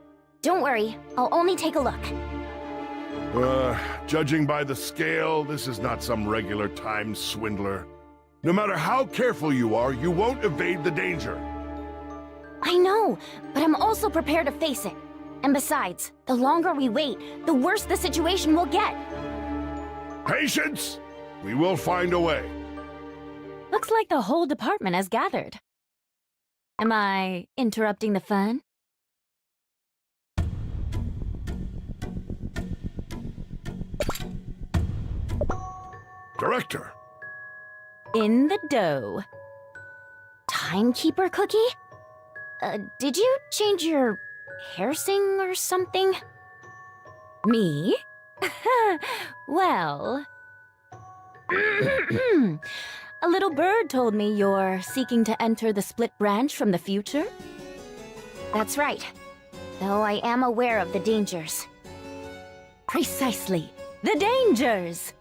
Don't worry, I'll only take a look. Judging by the scale, this is not some regular time swindler. No matter how careful you are, you won't evade the danger. I know, but I'm also prepared to face it. And besides, the longer we wait, the worse the situation will get. Patience! We will find a way. Looks like the whole department has gathered. Am I interrupting the fun? Director! In the dough. Timekeeper Cookie? Did you change your hairsing or something? Me? Well... A little bird told me you're seeking to enter the split branch from the future? That's right. Though I am aware of the dangers. Precisely. The dangers!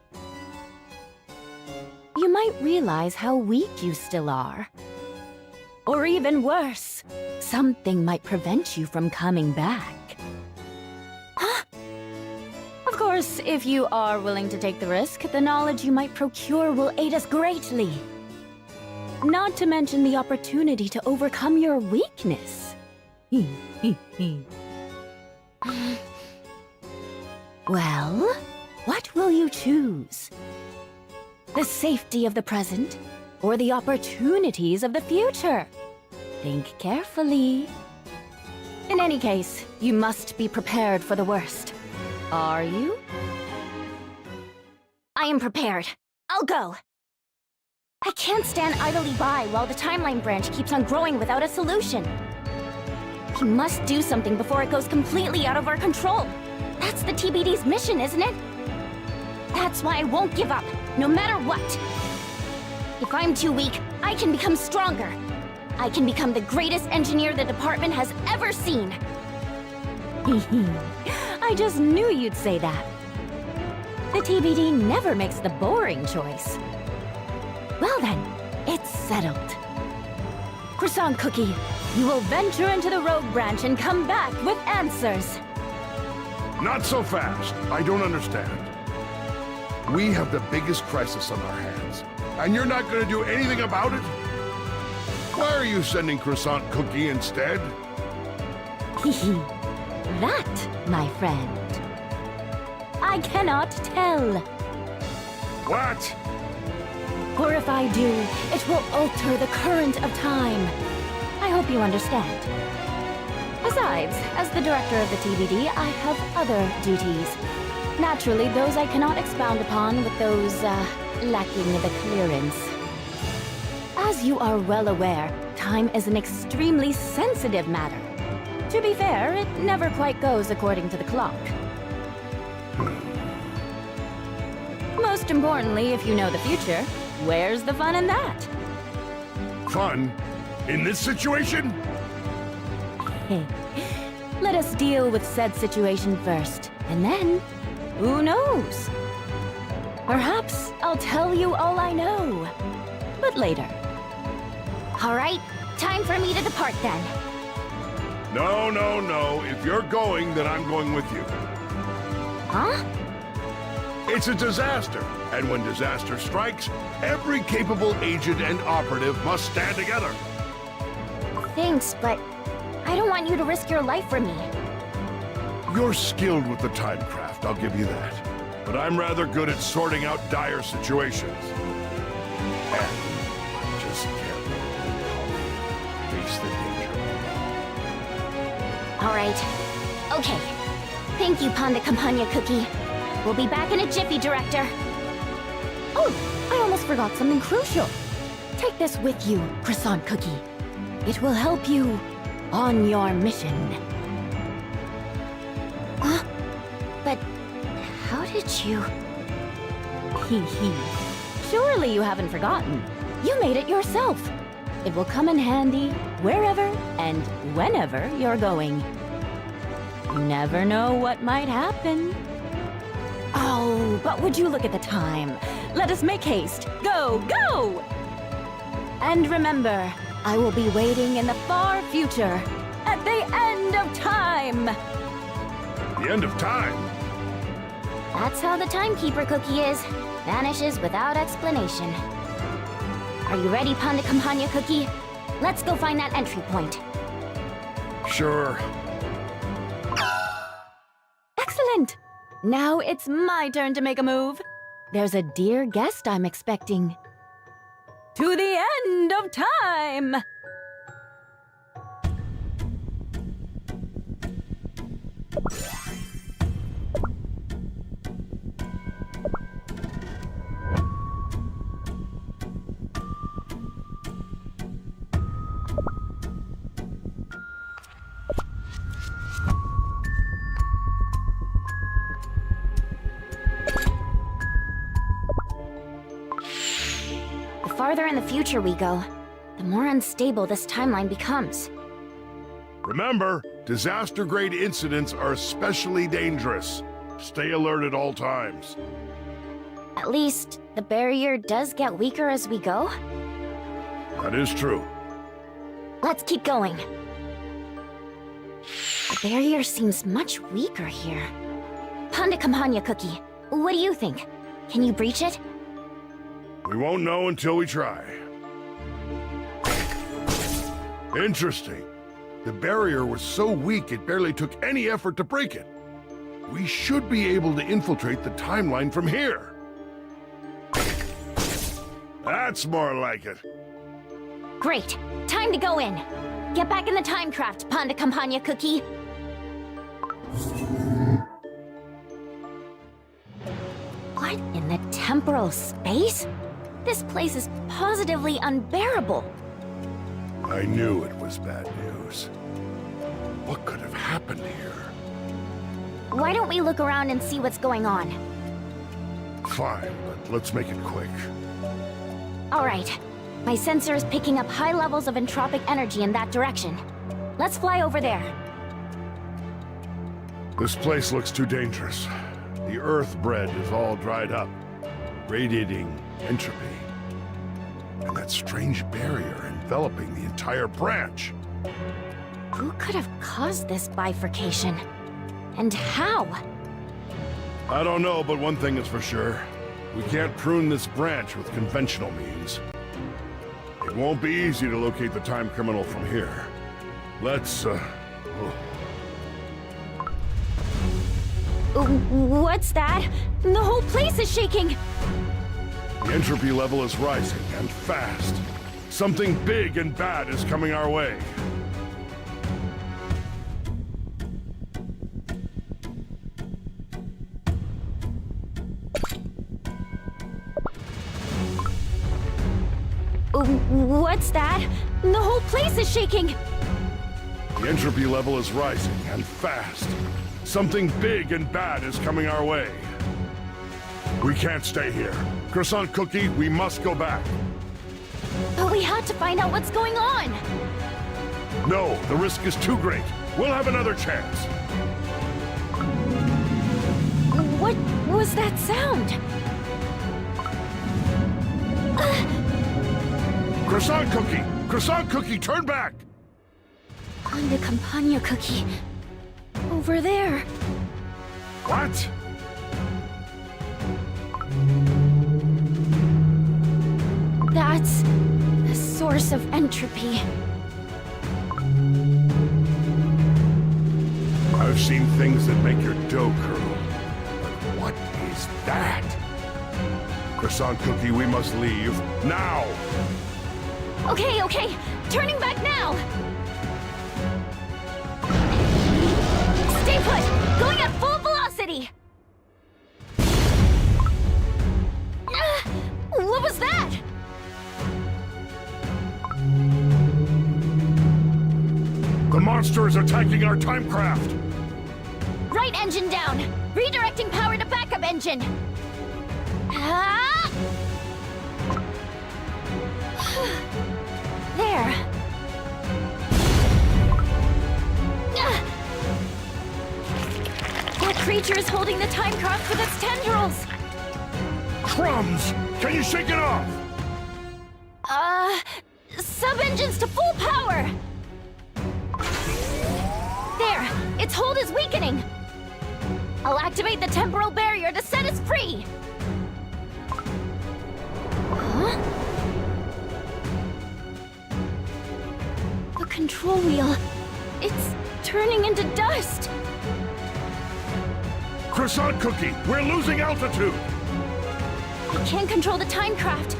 you might realize how weak you still are. Or even worse, something might prevent you from coming back. Huh? Of course, if you are willing to take the risk, the knowledge you might procure will aid us greatly. Not to mention the opportunity to overcome your weakness. Well, what will you choose? The safety of the present, or the opportunities of the future? Think carefully. In any case, you must be prepared for the worst. Are you? I am prepared. I'll go. I can't stand idly by while the timeline branch keeps on growing without a solution. We must do something before it goes completely out of our control. That's the TBD's mission, isn't it? That's why I won't give up, no matter what. If I'm too weak, I can become stronger. I can become the greatest engineer the department has ever seen. I just knew you'd say that. The TBD never makes the boring choice. Well then, it's settled. Croissant Cookie, you will venture into the rogue branch and come back with answers. Not so fast. I don't understand. We have the biggest crisis on our hands, and you're not going to do anything about it? Why are you sending Croissant Cookie instead? That, my friend, I cannot tell. What? Or if I do, it will alter the current of time. I hope you understand. Besides, as the director of the TBD, I have other duties. Naturally, those I cannot expound upon with those, lacking the clearance. As you are well aware, time is an extremely sensitive matter. To be fair, it never quite goes according to the clock. Most importantly, if you know the future, where's the fun in that? Fun? In this situation? Let us deal with said situation first, and then, who knows? Perhaps I'll tell you all I know, but later. All right, time for me to depart then. No, no, no. If you're going, then I'm going with you. Huh? It's a disaster, and when disaster strikes, every capable agent and operative must stand together. Thanks, but I don't want you to risk your life for me. You're skilled with the timecraft, I'll give you that. But I'm rather good at sorting out dire situations. And I just can't face the danger. All right. Okay. Thank you, Panda Campagna Cookie. We'll be back in a jiffy, Director. Oh, I almost forgot something crucial. Take this with you, Croissant Cookie. It will help you on your mission. Huh? But how did you... Surely you haven't forgotten. You made it yourself. It will come in handy wherever and whenever you're going. You never know what might happen. Oh, but would you look at the time? Let us make haste. Go, go! And remember, I will be waiting in the far future, at the end of time! The end of time? That's how the Timekeeper Cookie is. Vanishes without explanation. Are you ready, Panda Campagna Cookie? Let's go find that entry point. Sure. Excellent! Now it's my turn to make a move. There's a dear guest I'm expecting. To the end of time! The farther in the future we go, the more unstable this timeline becomes. Remember, disaster-grade incidents are especially dangerous. Stay alert at all times. At least, the barrier does get weaker as we go. That is true. Let's keep going. The barrier seems much weaker here. Panda Campagna Cookie, what do you think? Can you breach it? We won't know until we try. Interesting. The barrier was so weak it barely took any effort to break it. We should be able to infiltrate the timeline from here. That's more like it. Great. Time to go in. Get back in the timecraft, Panda Campagna Cookie. What in the temporal space? This place is positively unbearable. I knew it was bad news. What could have happened here? Why don't we look around and see what's going on? Fine, but let's make it quick. All right. My sensor is picking up high levels of entropic energy in that direction. Let's fly over there. This place looks too dangerous. The Earth bread is all dried up, radiating entropy. And that strange barrier enveloping the entire branch. Who could have caused this bifurcation? And how? I don't know, but one thing is for sure. We can't prune this branch with conventional means. It won't be easy to locate the time criminal from here. Let's, What's that? The whole place is shaking! The entropy level is rising, and fast. Something big and bad is coming our way. What's that? The whole place is shaking! The entropy level is rising, and fast. Something big and bad is coming our way. We can't stay here. Croissant Cookie, we must go back. But we had to find out what's going on! No, the risk is too great. We'll have another chance. What was that sound? Croissant Cookie! Croissant Cookie, turn back! Panda Campagna Cookie. Over there. What? That's the source of entropy. I've seen things that make your dough curl. But what is that? Croissant Cookie, we must leave. Now! Okay, okay. Turning back now! Stay put! Going at full velocity! What was that? The monster is attacking our timecraft! Right engine down! Redirecting power to backup engine! Ah! There. That creature is holding the timecraft with its tendrils! Crumbs! Can you shake it off? Sub-engines to full power! There! Its hold is weakening! I'll activate the temporal barrier to set us free! Huh? The control wheel... it's turning into dust! Croissant Cookie, we're losing altitude! I can't control the timecraft.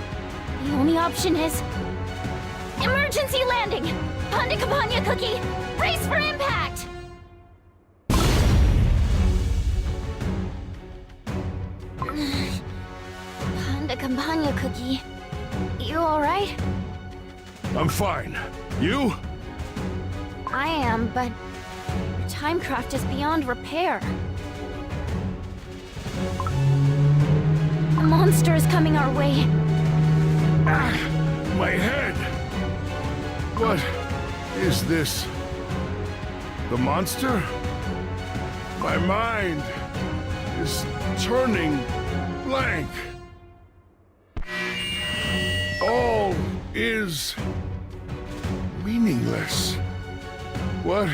The only option is... emergency landing! Panda Campagna Cookie, brace for impact! Panda Campagna Cookie, you alright? I'm fine. You? I am, but... your timecraft is beyond repair. The monster is coming our way. Ah, my head! What is this? The monster? My mind is turning blank. is meaningless. What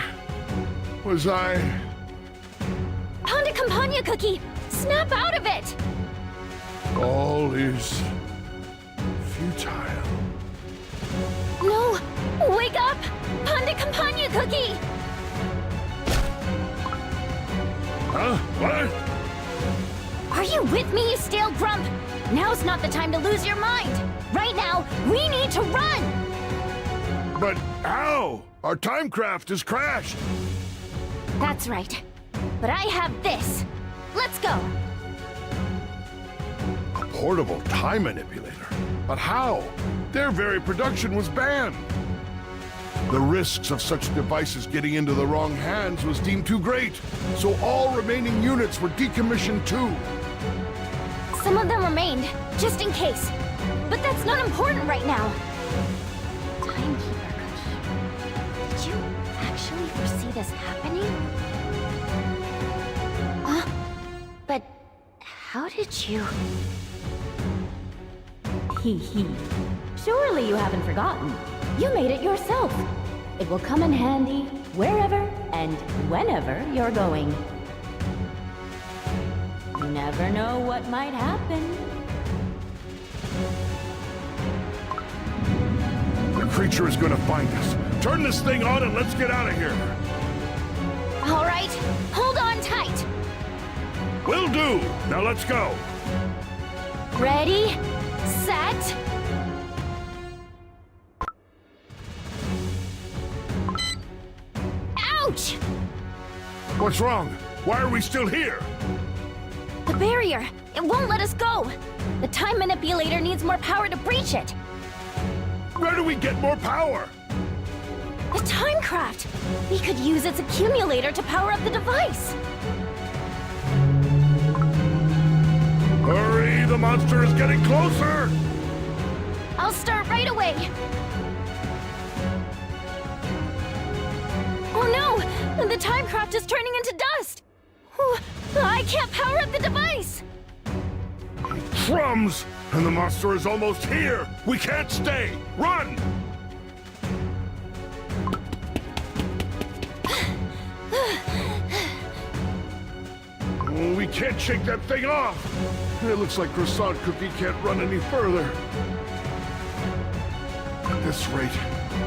was I? Pound a Campagna cookie! Snap out of it! All is futile. No! Wake up! Pound a Campagna cookie! Huh? What? Are you with me, you stale grump? Now's not the time to lose your mind! Right now, we need to run! But how? Our timecraft has crashed. That's right. But I have this. Let's go! A portable time manipulator? But how? Their very production was banned. The risks of such devices getting into the wrong hands was deemed too great, so all remaining units were decommissioned too. Some of them remained, just in case. But that's not important right now. Timekeeper cookie. Did you actually foresee this happening? Huh? But how did you... Hee hee. Surely you haven't forgotten. You made it yourself. It will come in handy wherever and whenever you're going. You never know what might happen. The creature is going to find us. Turn this thing on and let's get out of here. All right, hold on tight. Will do. Now let's go. Ready, set... Ouch! What's wrong? Why are we still here? The barrier! It won't let us go! The time manipulator needs more power to breach it! Where do we get more power? The timecraft! We could use its accumulator to power up the device! Hurry! The monster is getting closer! I'll start right away! Oh no! The timecraft is turning into dust! I can't power up the device! Crumbs! And the monster is almost here! We can't stay! Run! We can't shake that thing off! It looks like Croissant Cookie can't run any further. At this rate,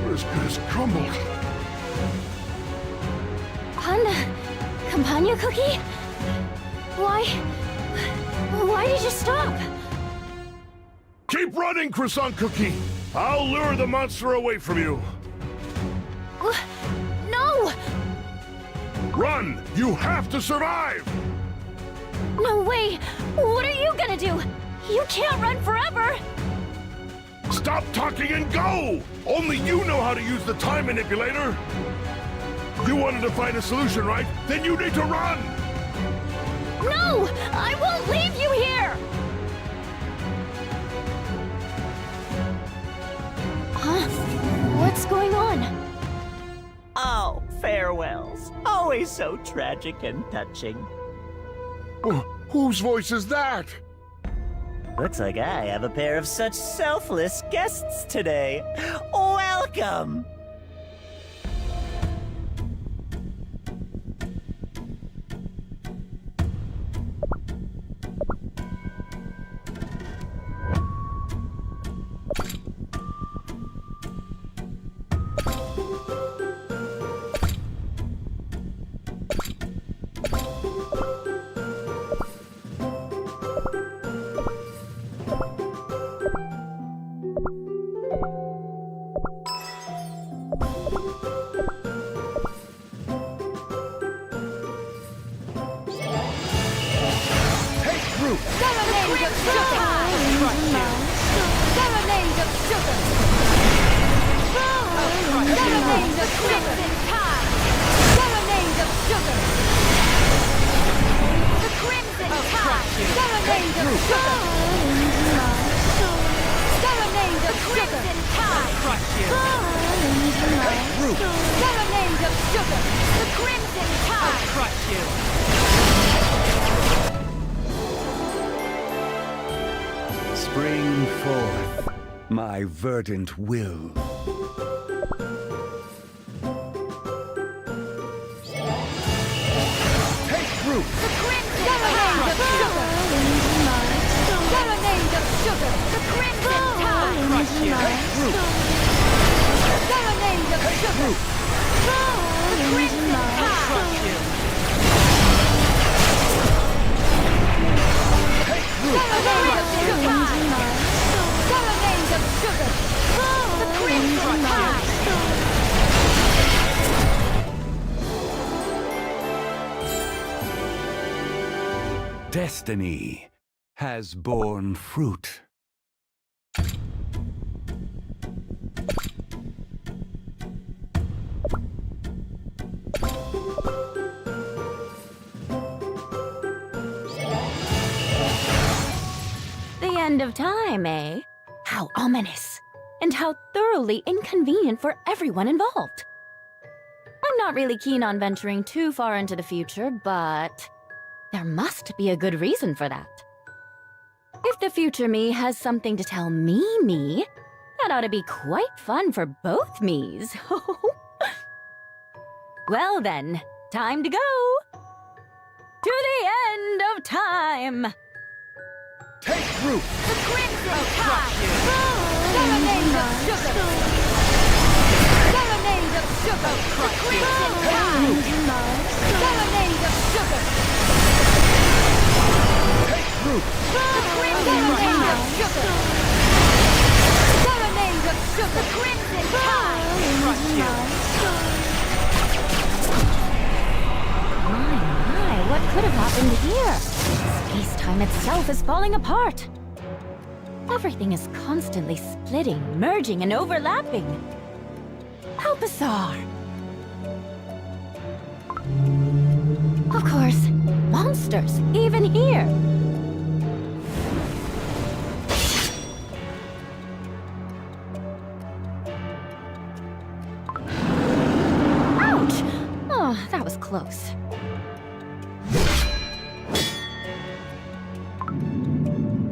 we're as good as crumbled. Panda? Campagna cookie? Why did you stop? Keep running, Croissant Cookie! I'll lure the monster away from you. No! Run! You have to survive! No way! What are you gonna do? You can't run forever! Stop talking and go! Only you know how to use the time manipulator! You wanted to find a solution, right? Then you need to run! No! I won't leave you here! Huh? What's going on? Oh, farewells. Always so tragic and touching. Whose voice is that? Looks like I have a pair of such selfless guests today. Welcome! Spring forth, my verdant will. Take root! The crimson serenade of sugar. The crimson tide. Crush you! Take root! Serenade of sugar. The crimson tide. Crush you! Take root! Serenade of sugar. Serenade of sugar. The crimson tide. Destiny has borne fruit. The end of time, eh? How ominous. And how thoroughly inconvenient for everyone involved. I'm not really keen on venturing too far into the future, but there must be a good reason for that. If the future me has something to tell me, that ought to be quite fun for both me's. Well then, time to go! To the end of time! Take root! The crimson tide. Serenade of sugar. Serenade of sugar. The crimson tide. Serenade of sugar. Take root! The crimson of sugar. Serenade of sugar. The crimson tide. Crush you! My, what could have happened here? Space-time itself is falling apart. Everything is constantly splitting, merging, and overlapping. How bizarre. Of course, monsters, even here. Ouch! Oh, that was close.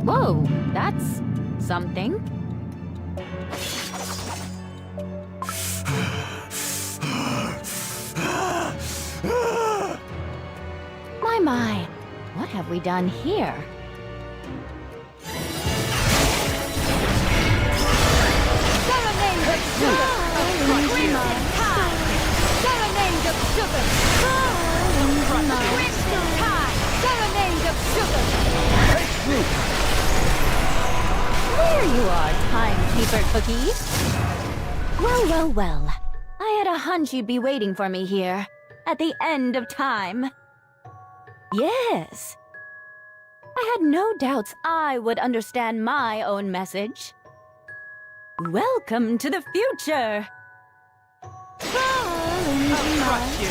Whoa, that's something. My, what have we done here? Serenade of sugar. Crimson tide. Serenade of sugar. Crimson tide. Serenade of sugar. Take root! There you are, timekeeper cookie. Well. I had a hunch you'd be waiting for me here, at the end of time. Yes. I had no doubts I would understand my own message. Welcome to the future! I'll crush you!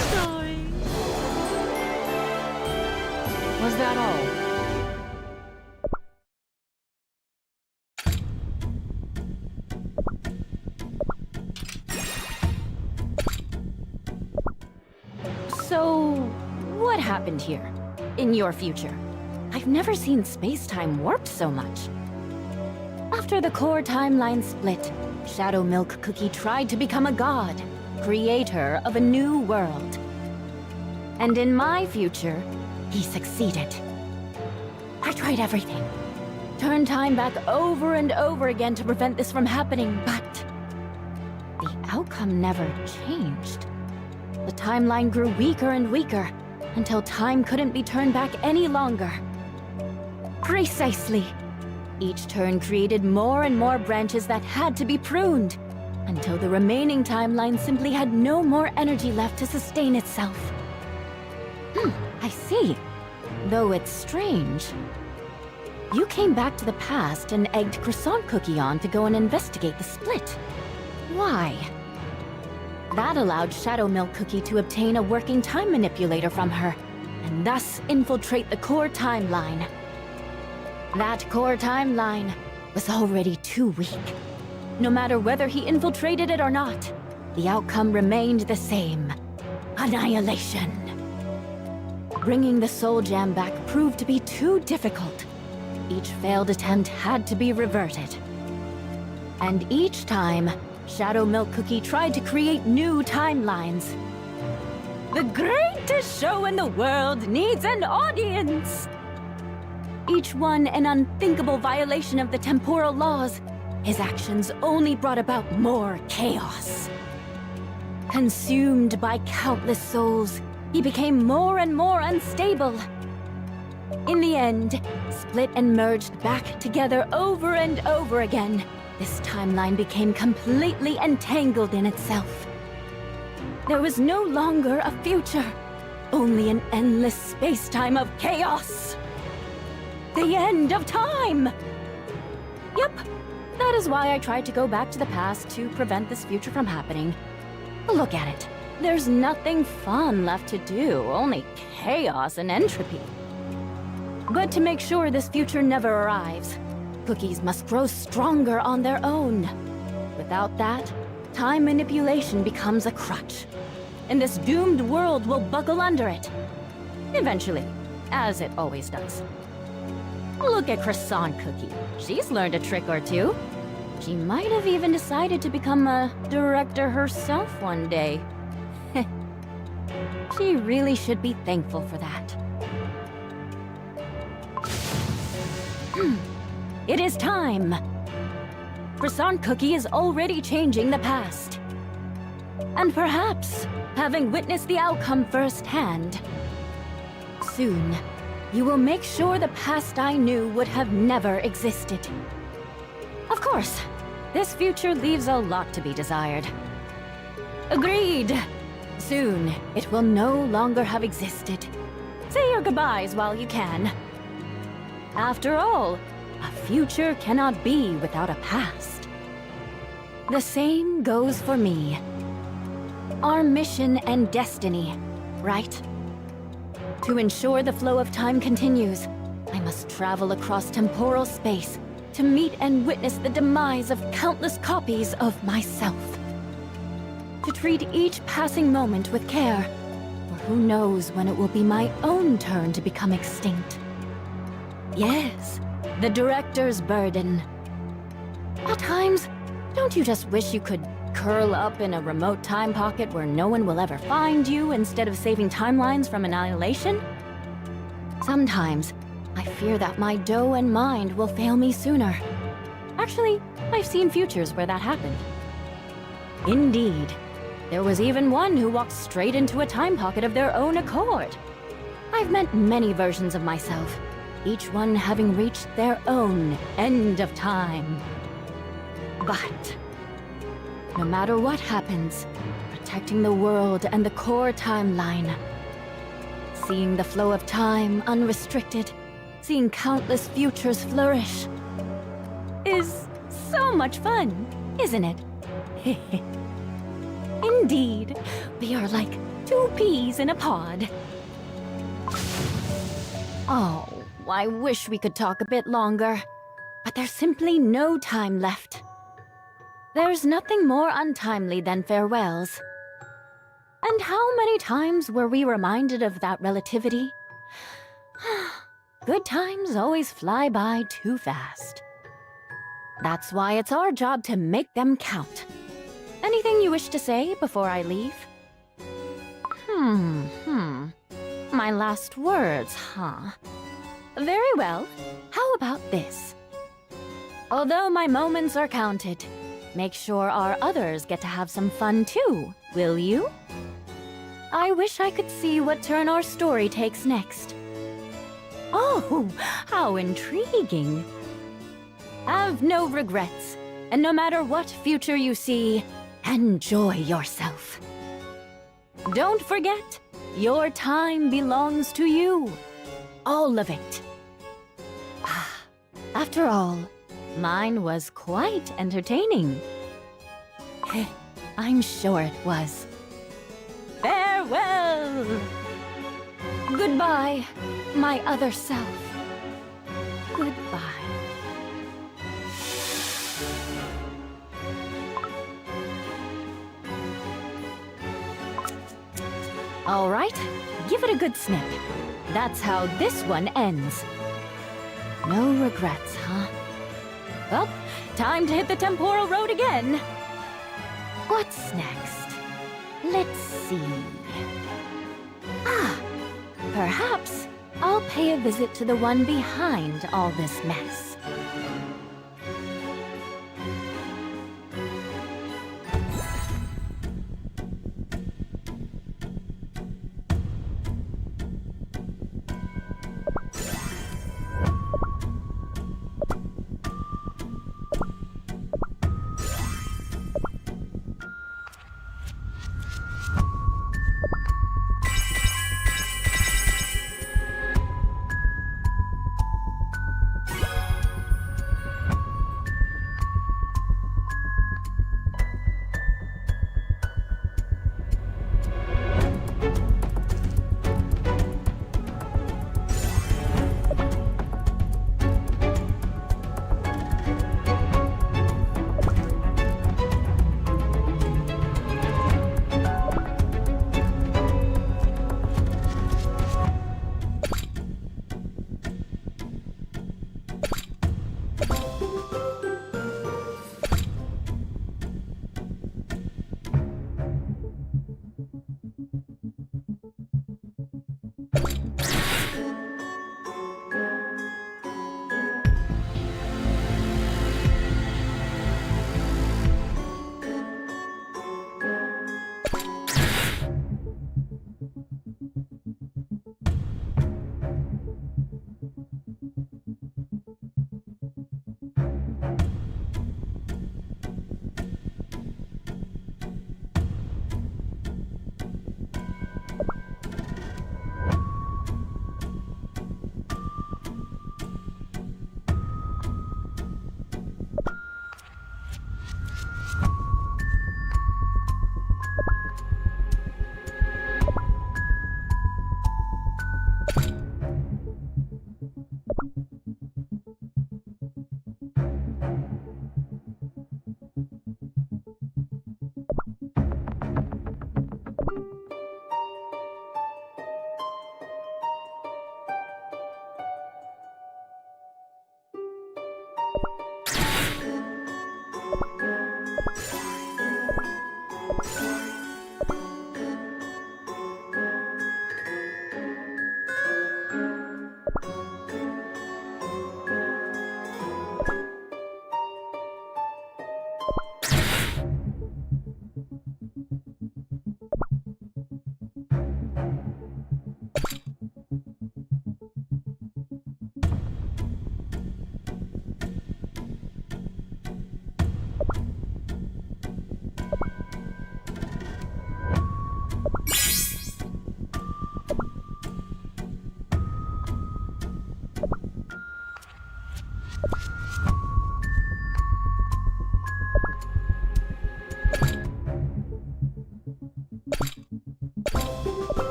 Was that all? So, what happened here? In your future? I've never seen space-time warped so much. After the core timeline split, Shadow Milk Cookie tried to become a god, creator of a new world. And in my future, he succeeded. I tried everything. Turned time back over and over again to prevent this from happening, but the outcome never changed. The timeline grew weaker and weaker, until time couldn't be turned back any longer. Precisely. Each turn created more and more branches that had to be pruned, until the remaining timeline simply had no more energy left to sustain itself. I see. Though it's strange. You came back to the past and egged Croissant Cookie on to go and investigate the split. Why? That allowed Shadow Milk Cookie to obtain a working time manipulator from her, and thus infiltrate the core timeline. That core timeline was already too weak. No matter whether he infiltrated it or not, the outcome remained the same. Annihilation. Bringing the Soul Gem back proved to be too difficult. Each failed attempt had to be reverted. And each time, Shadow Milk Cookie tried to create new timelines. The greatest show in the world needs an audience! Each one an unthinkable violation of the temporal laws. His actions only brought about more chaos. Consumed by countless souls, he became more and more unstable. In the end, split and merged back together over and over again, this timeline became completely entangled in itself. There was no longer a future, only an endless space-time of chaos. The end of time! Yep, that is why I tried to go back to the past to prevent this future from happening. Look at it. There's nothing fun left to do, only chaos and entropy. But to make sure this future never arrives, cookies must grow stronger on their own. Without that, time manipulation becomes a crutch, and this doomed world will buckle under it. Eventually, as it always does. Look at Croissant Cookie. She's learned a trick or two. She might have even decided to become a director herself one day. She really should be thankful for that. It is time! Croissant Cookie is already changing the past. And perhaps, having witnessed the outcome firsthand, soon, you will make sure the past I knew would have never existed. Of course, this future leaves a lot to be desired. Agreed! Soon, it will no longer have existed. Say your goodbyes while you can. After all, a future cannot be without a past. The same goes for me. Our mission and destiny, right? To ensure the flow of time continues, I must travel across temporal space to meet and witness the demise of countless copies of myself. To treat each passing moment with care, for who knows when it will be my own turn to become extinct. Yes, the director's burden. At times, don't you just wish you could curl up in a remote time pocket where no one will ever find you instead of saving timelines from annihilation? Sometimes, I fear that my dough and mind will fail me sooner. Actually, I've seen futures where that happened. Indeed, there was even one who walked straight into a time pocket of their own accord. I've met many versions of myself, each one having reached their own end of time. But no matter what happens, protecting the world and the core timeline, seeing the flow of time unrestricted, seeing countless futures flourish, is so much fun, isn't it? Indeed, we are like two peas in a pod. Oh, I wish we could talk a bit longer, but there's simply no time left. There's nothing more untimely than farewells. And how many times were we reminded of that relativity? Good times always fly by too fast. That's why it's our job to make them count. Anything you wish to say before I leave? My last words, huh? Very well. How about this? Although my moments are counted, make sure our others get to have some fun too, will you? I wish I could see what turn our story takes next. Oh, how intriguing. Have no regrets, and no matter what future you see, enjoy yourself. Don't forget, your time belongs to you. All of it. After all, mine was quite entertaining. I'm sure it was. Farewell! Goodbye, my other self. Goodbye. All right, give it a good snip. That's how this one ends. No regrets, huh? Well, time to hit the temporal road again. What's next? Let's see. Ah, perhaps I'll pay a visit to the one behind all this mess.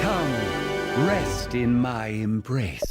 Come, rest in my embrace.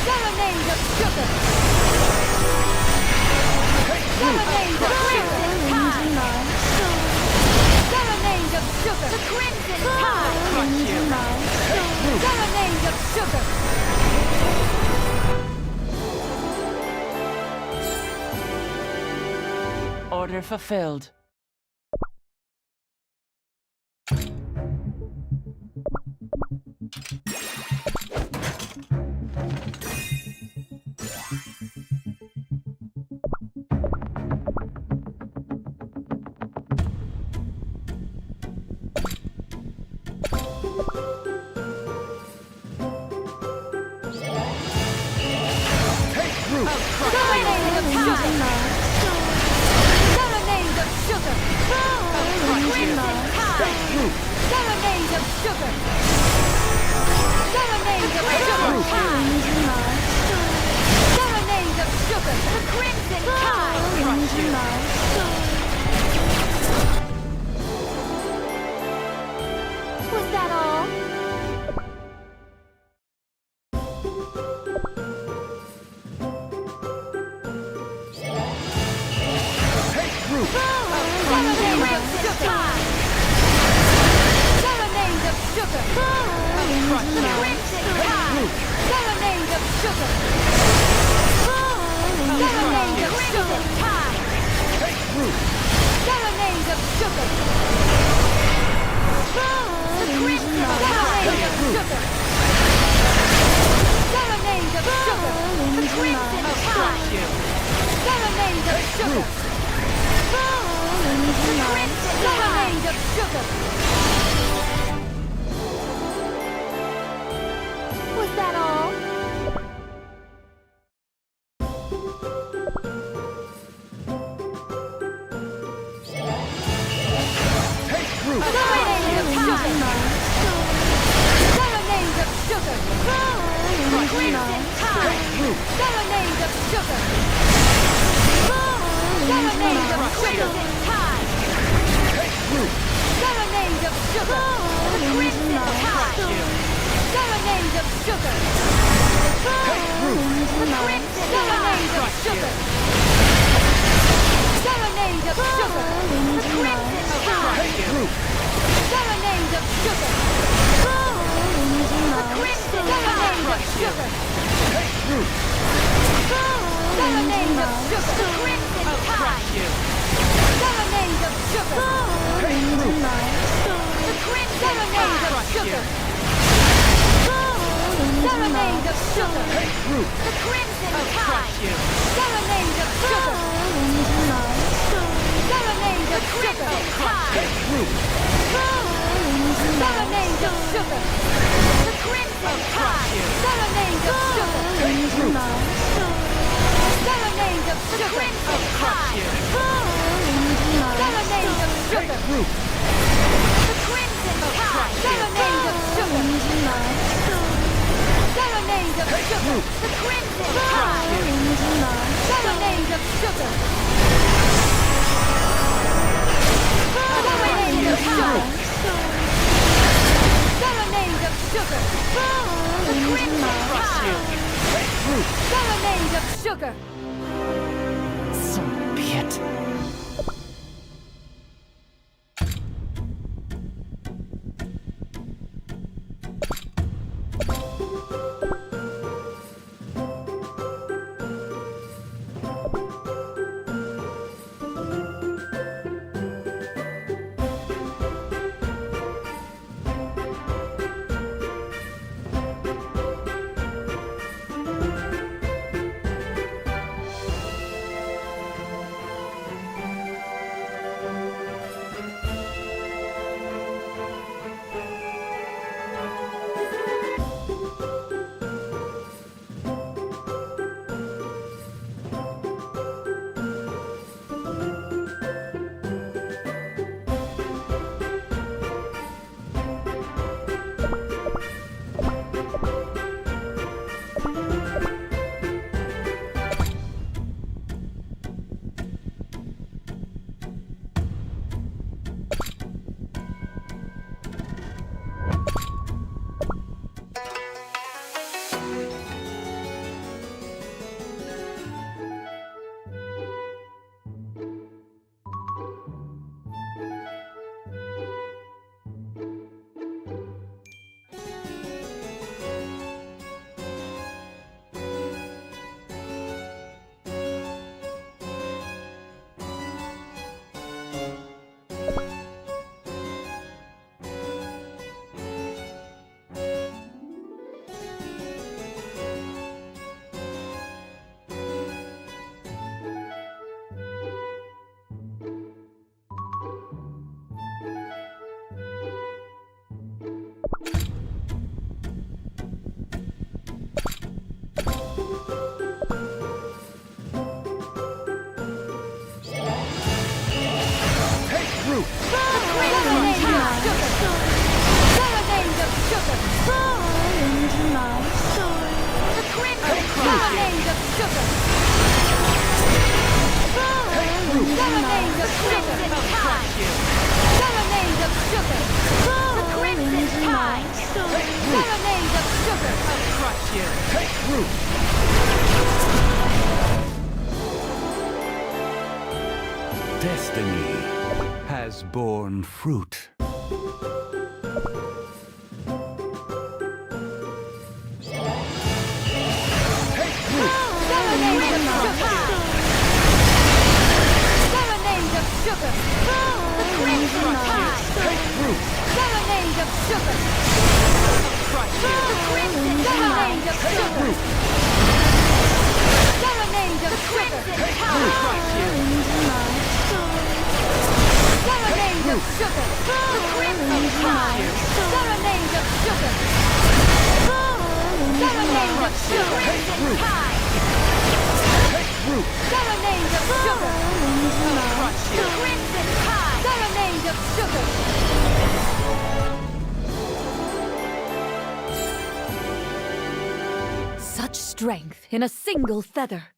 Serenade of sugar! Serenade of crimson tide! Serenade of sugar! The crimson tide! Serenade of sugar! Order fulfilled. Serenade of sugar! Serenade of sugar! Crimson tide! Serenade of sugar! Serenade of sugar! Serenade of sugar! The crimson tide! Was that all? Serenade of sugar! Crimson tide! Serenade of sugar! Serenade of sugar! Serenade of sugar! The crimson serenade of sugar! Serenade of sugar! The crimson tide! Serenade of sugar! Serenade of sugar! Was that all? Serenade of sugar! Serenade of sugar! Crimson tide! Serenade of sugar! Serenade of crimson tide! Serenade of sugar! The crimson tide! Serenade of sugar! The crimson serenade of sugar! Serenade of sugar! The crimson tide! Serenade of sugar! The crimson serenade of sugar! Serenade of sugar! The crimson tide! Serenade of sugar! The crimson serenade of sugar! Serenade of sugar! The crimson tide! Serenade of sugar! Serenade of sugar! Serenade of sugar! The crimson tide! Serenade of sugar! Serenade of sugar! Crimson tide! Serenade of sugar! The crimson tide! Serenade of sugar! Serenade of sugar! The crimson tide! Serenade of sugar! Serenade of sugar! Serenade of sugar! The crimson tide! Serenade of sugar! So be it. Serenade of sugar! Serenade of crimson tide! Serenade of sugar! The crimson tide! Serenade of sugar! I'll crush you! Take root! Destiny has borne fruit. Serenade of sugar! Serenade of sugar! The crimson tide! Serenade of sugar! The crimson tide! Serenade of sugar! Serenade of sugar! The crimson tide! Serenade of sugar! Serenade of sugar! Crimson tide! Serenade of sugar! The crimson tide! Serenade of sugar! Such strength in a single feather.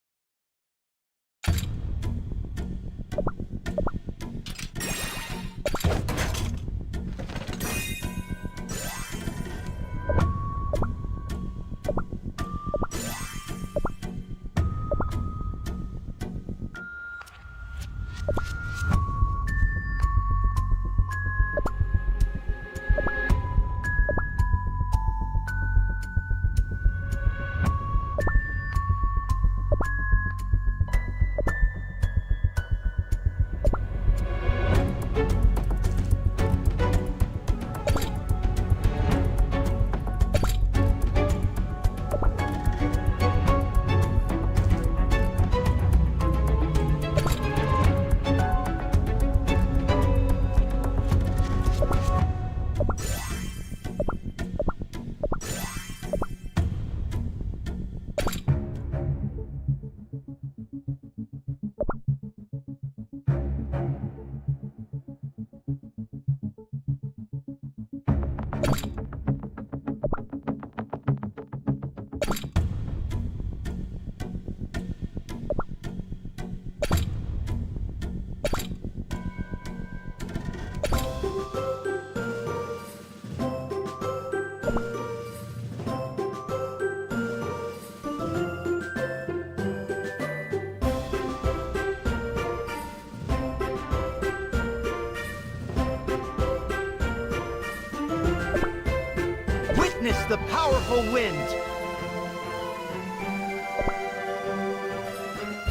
Witness the powerful wind!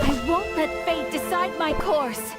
I won't let fate decide my course.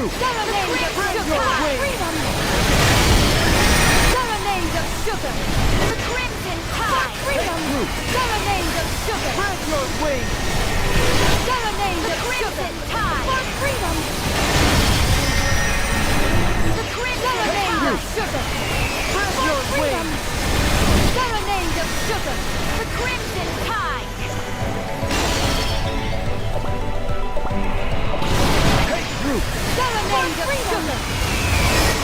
Serenade of sugar! Freedom! Serenade of sugar! The crimson tide! Freedom! Serenade of sugar! Spread your wings! Serenade of crimson tide! For freedom! The crimson Serenade of sugar! Spread your wings! Serenade of sugar! The crimson tide! Serenade of sugar!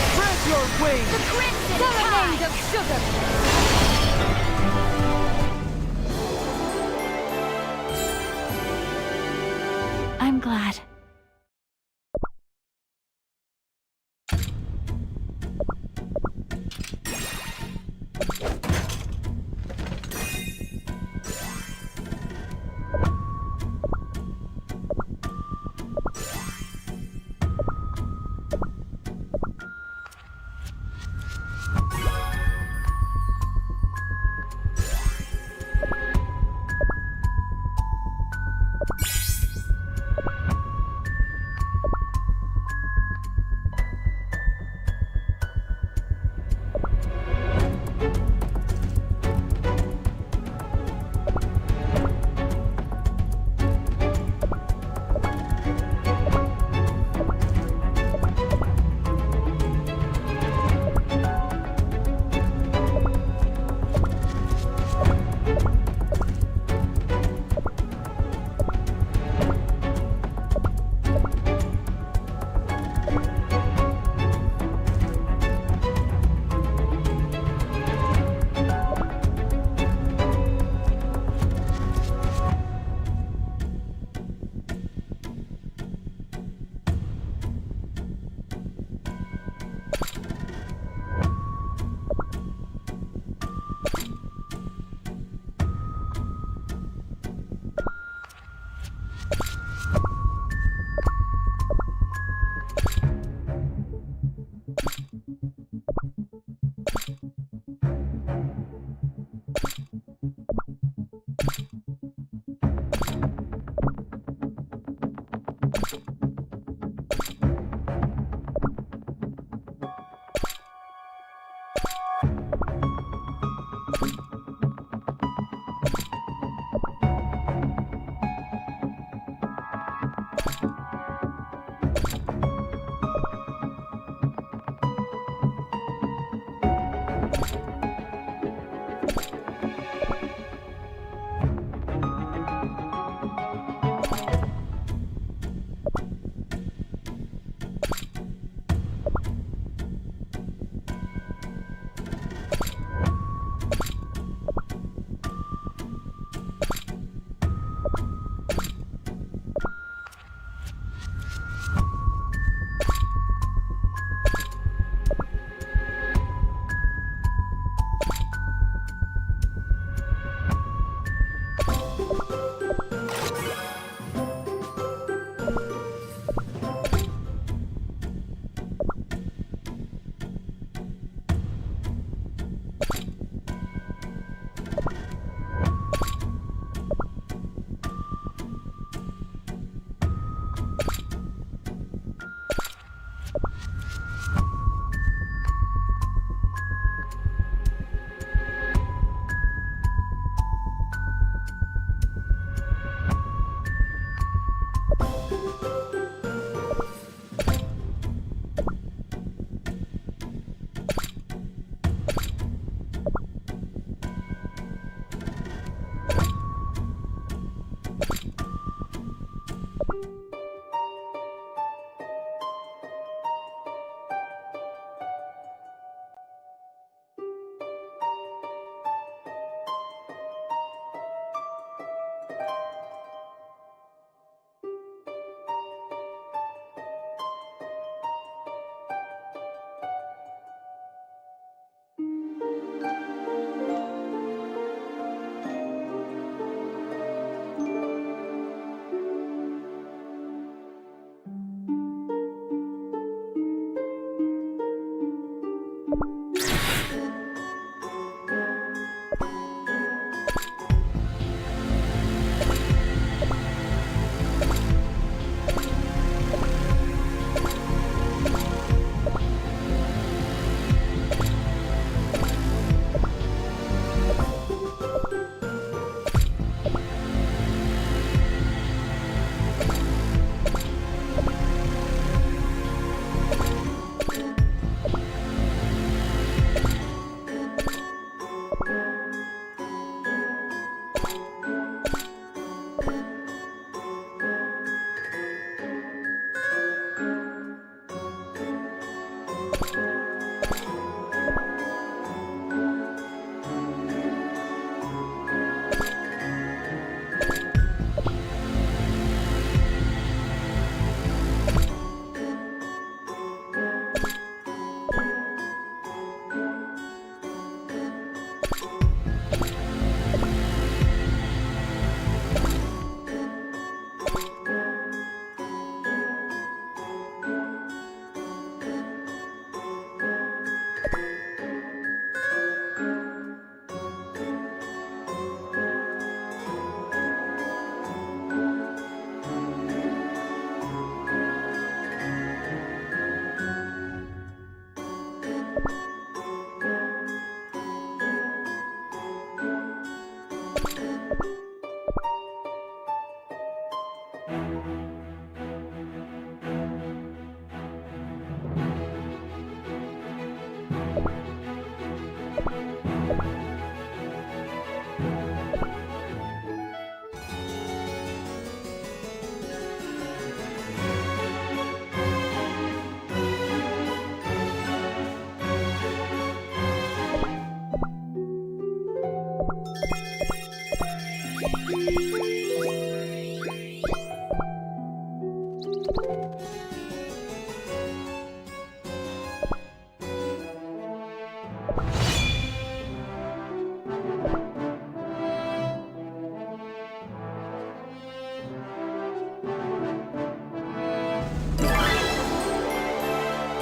Spread your wings! The crimson Serenade of sugar! glad.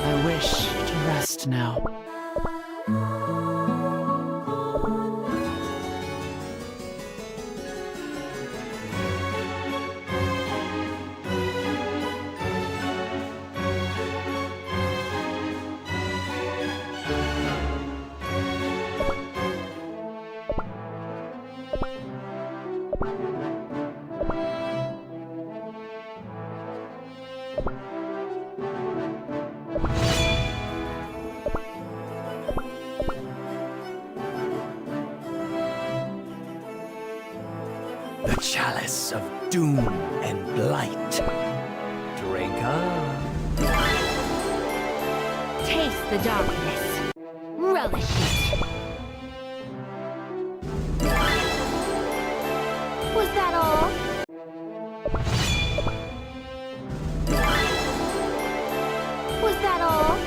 I wish to rest now. The chalice of doom and blight. Drink up. Taste the darkness. Relish it. Was that all? Was that all?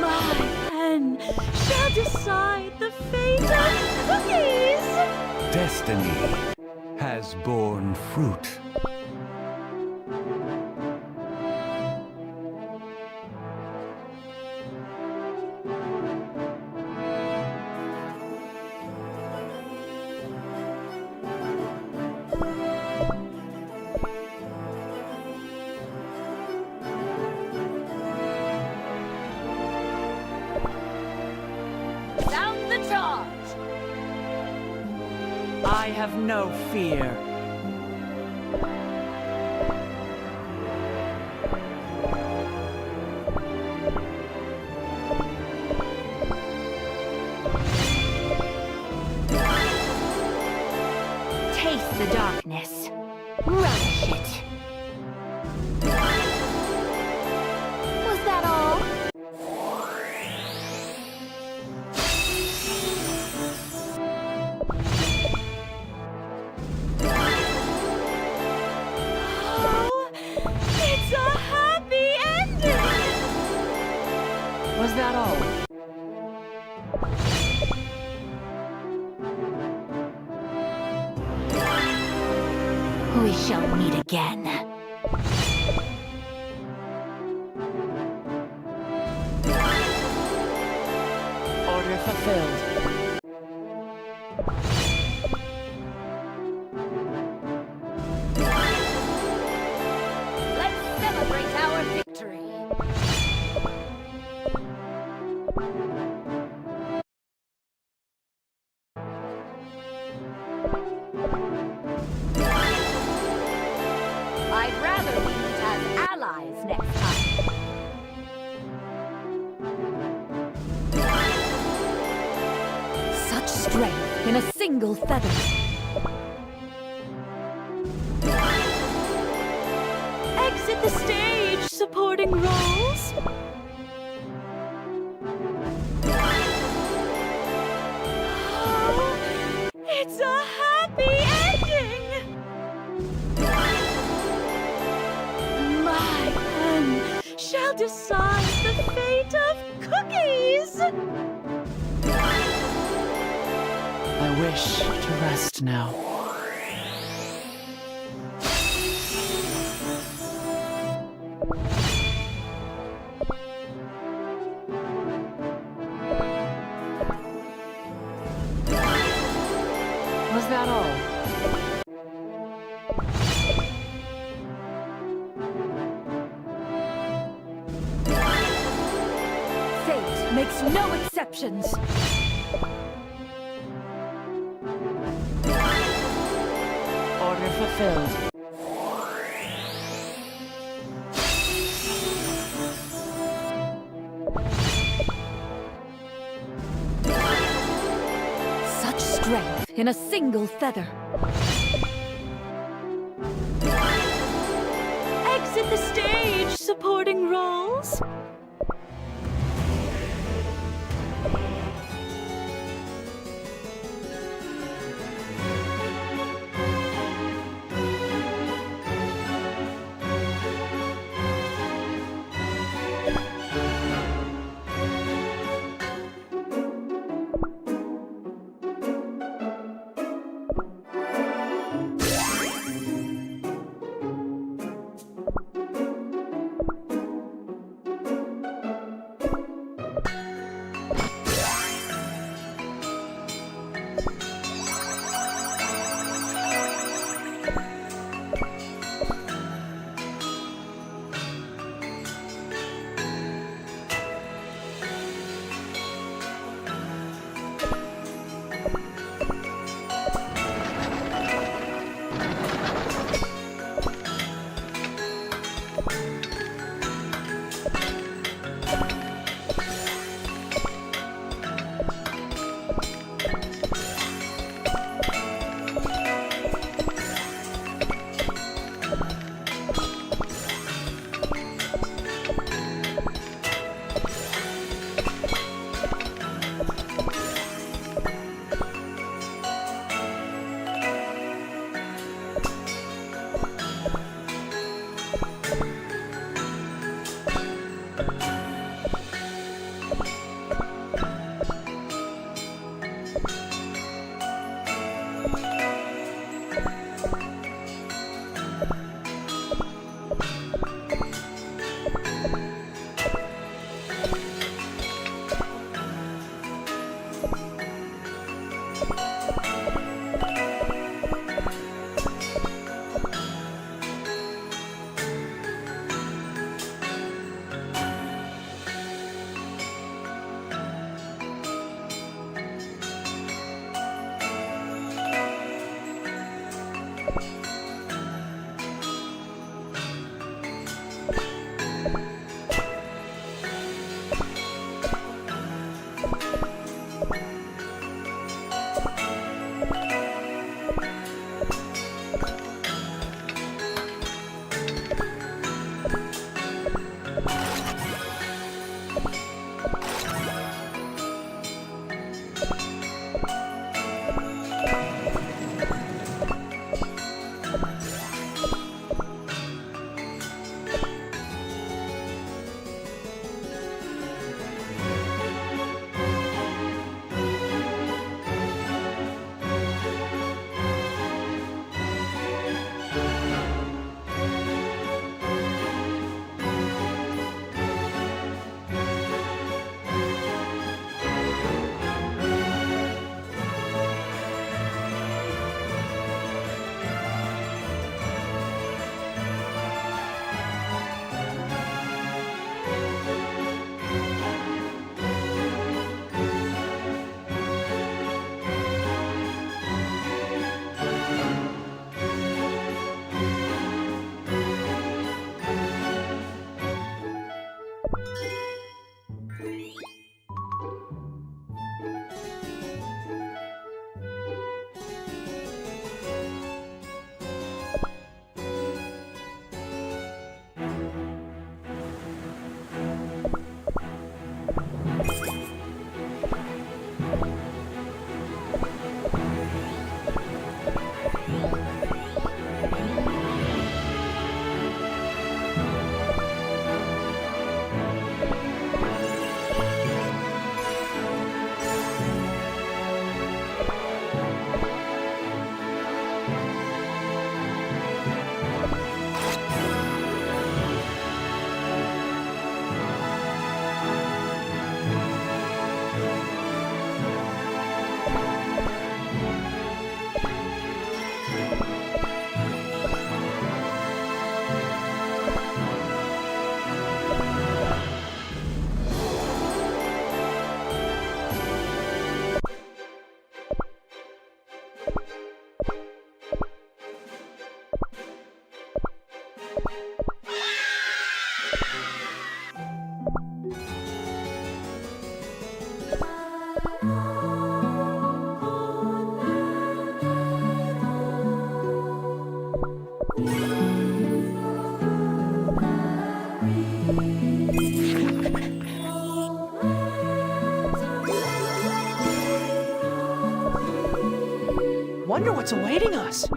My pen shall decide the fate of cookies! Destiny has borne fruit. Sound the charge! I have no fear. Taste the darkness. Relish it. Was that all? Oh, it's a happy ending! Was that all? We shall meet again. Order fulfilled. Let's celebrate our victory. I'd rather we meet as allies next time. Such strength in a single feather. Exit the stage, supporting roles. Oh, it's a happy ending! My pen shall decide the fate of cookies! I wish to rest now. Was that all? Fate makes no exceptions. Order fulfilled. Such strength in a single feather. Exit the stage, supporting roles. Wonder what's awaiting us.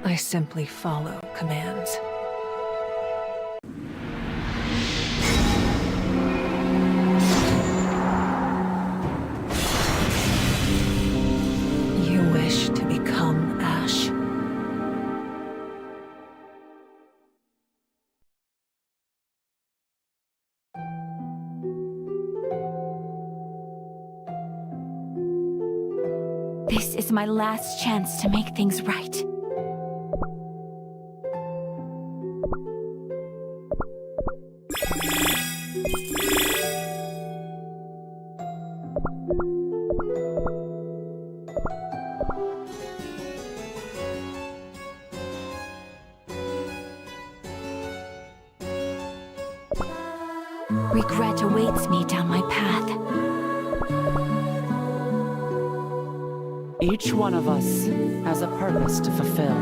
I simply follow commands. You wish to become Ash. This is my last chance to make things right. Regret awaits me down my path. Each one of us has a purpose to fulfill.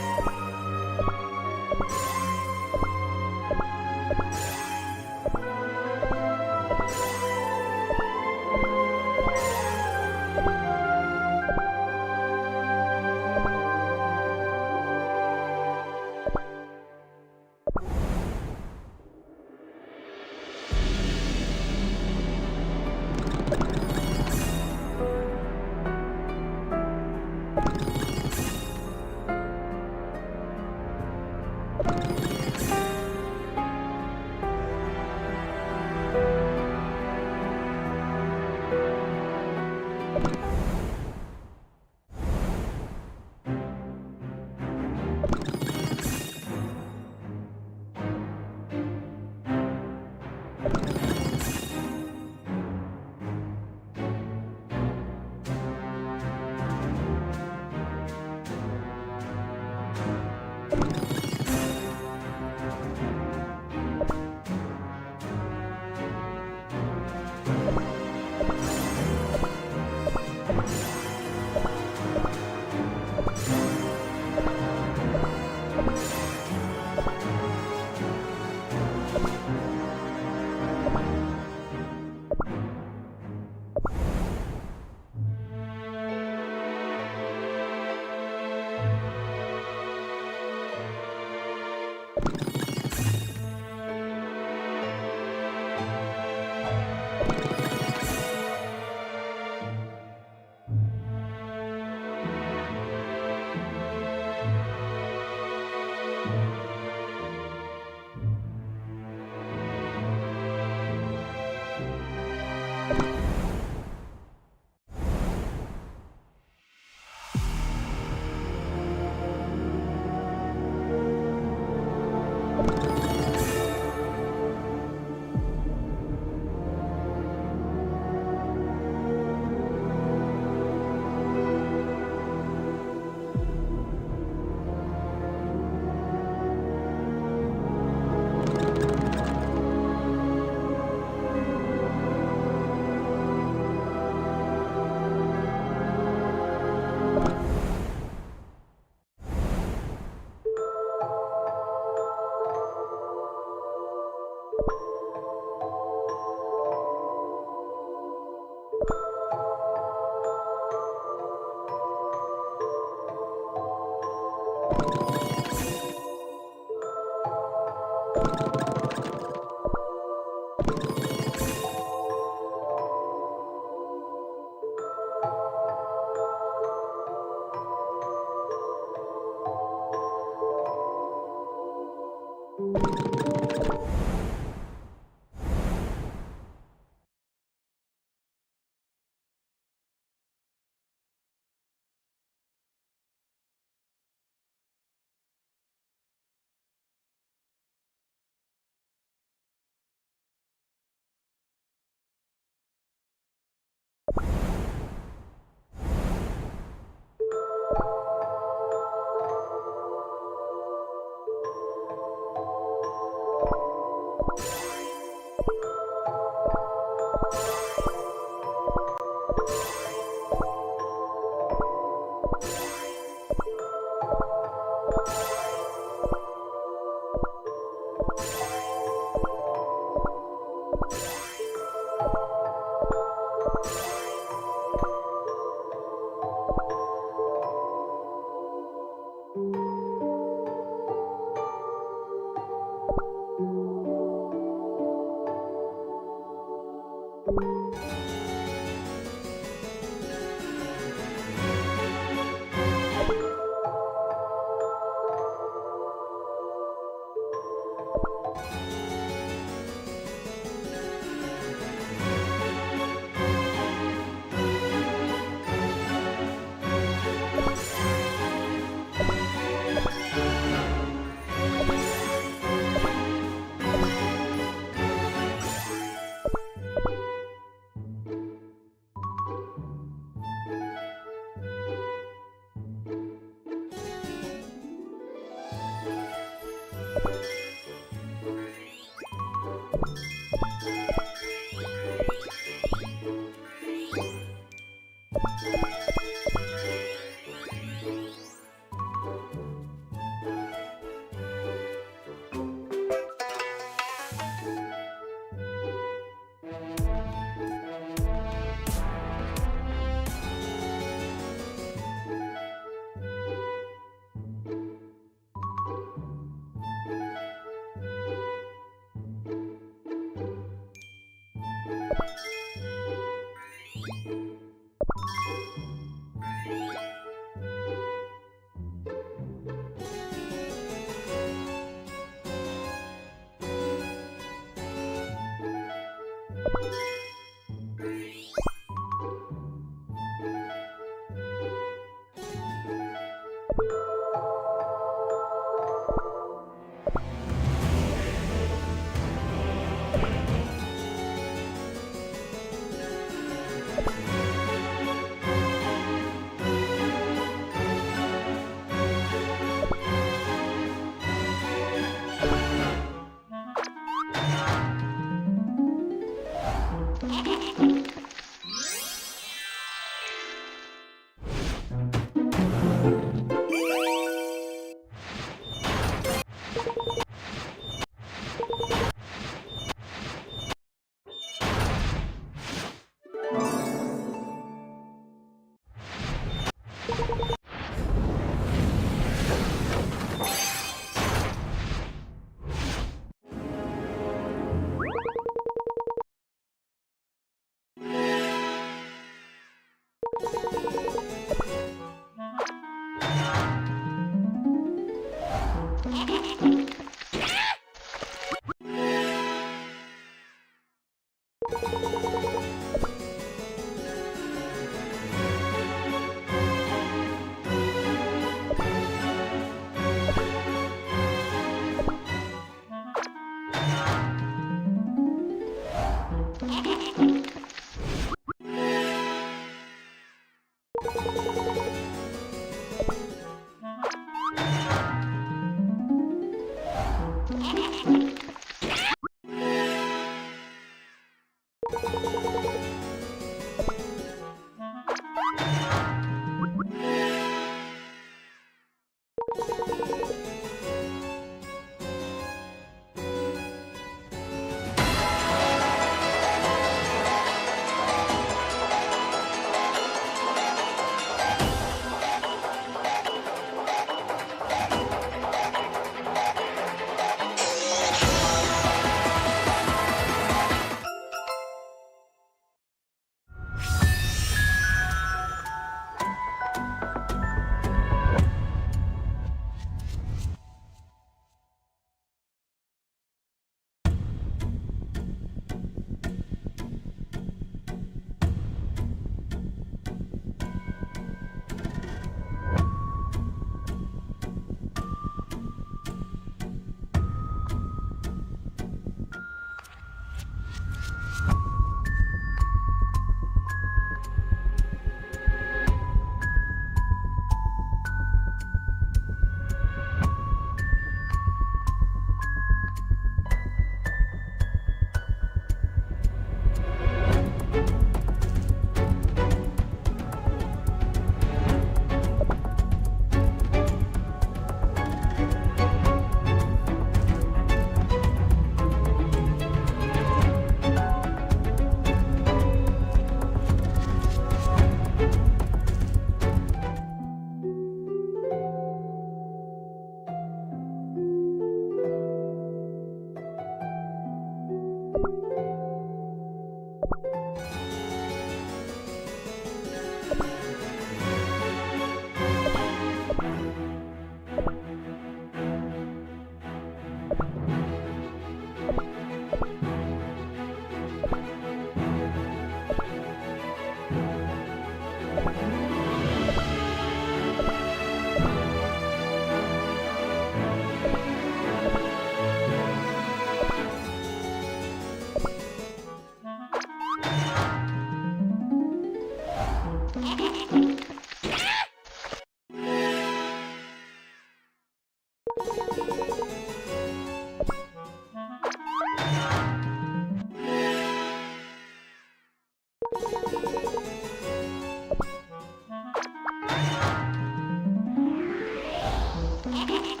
you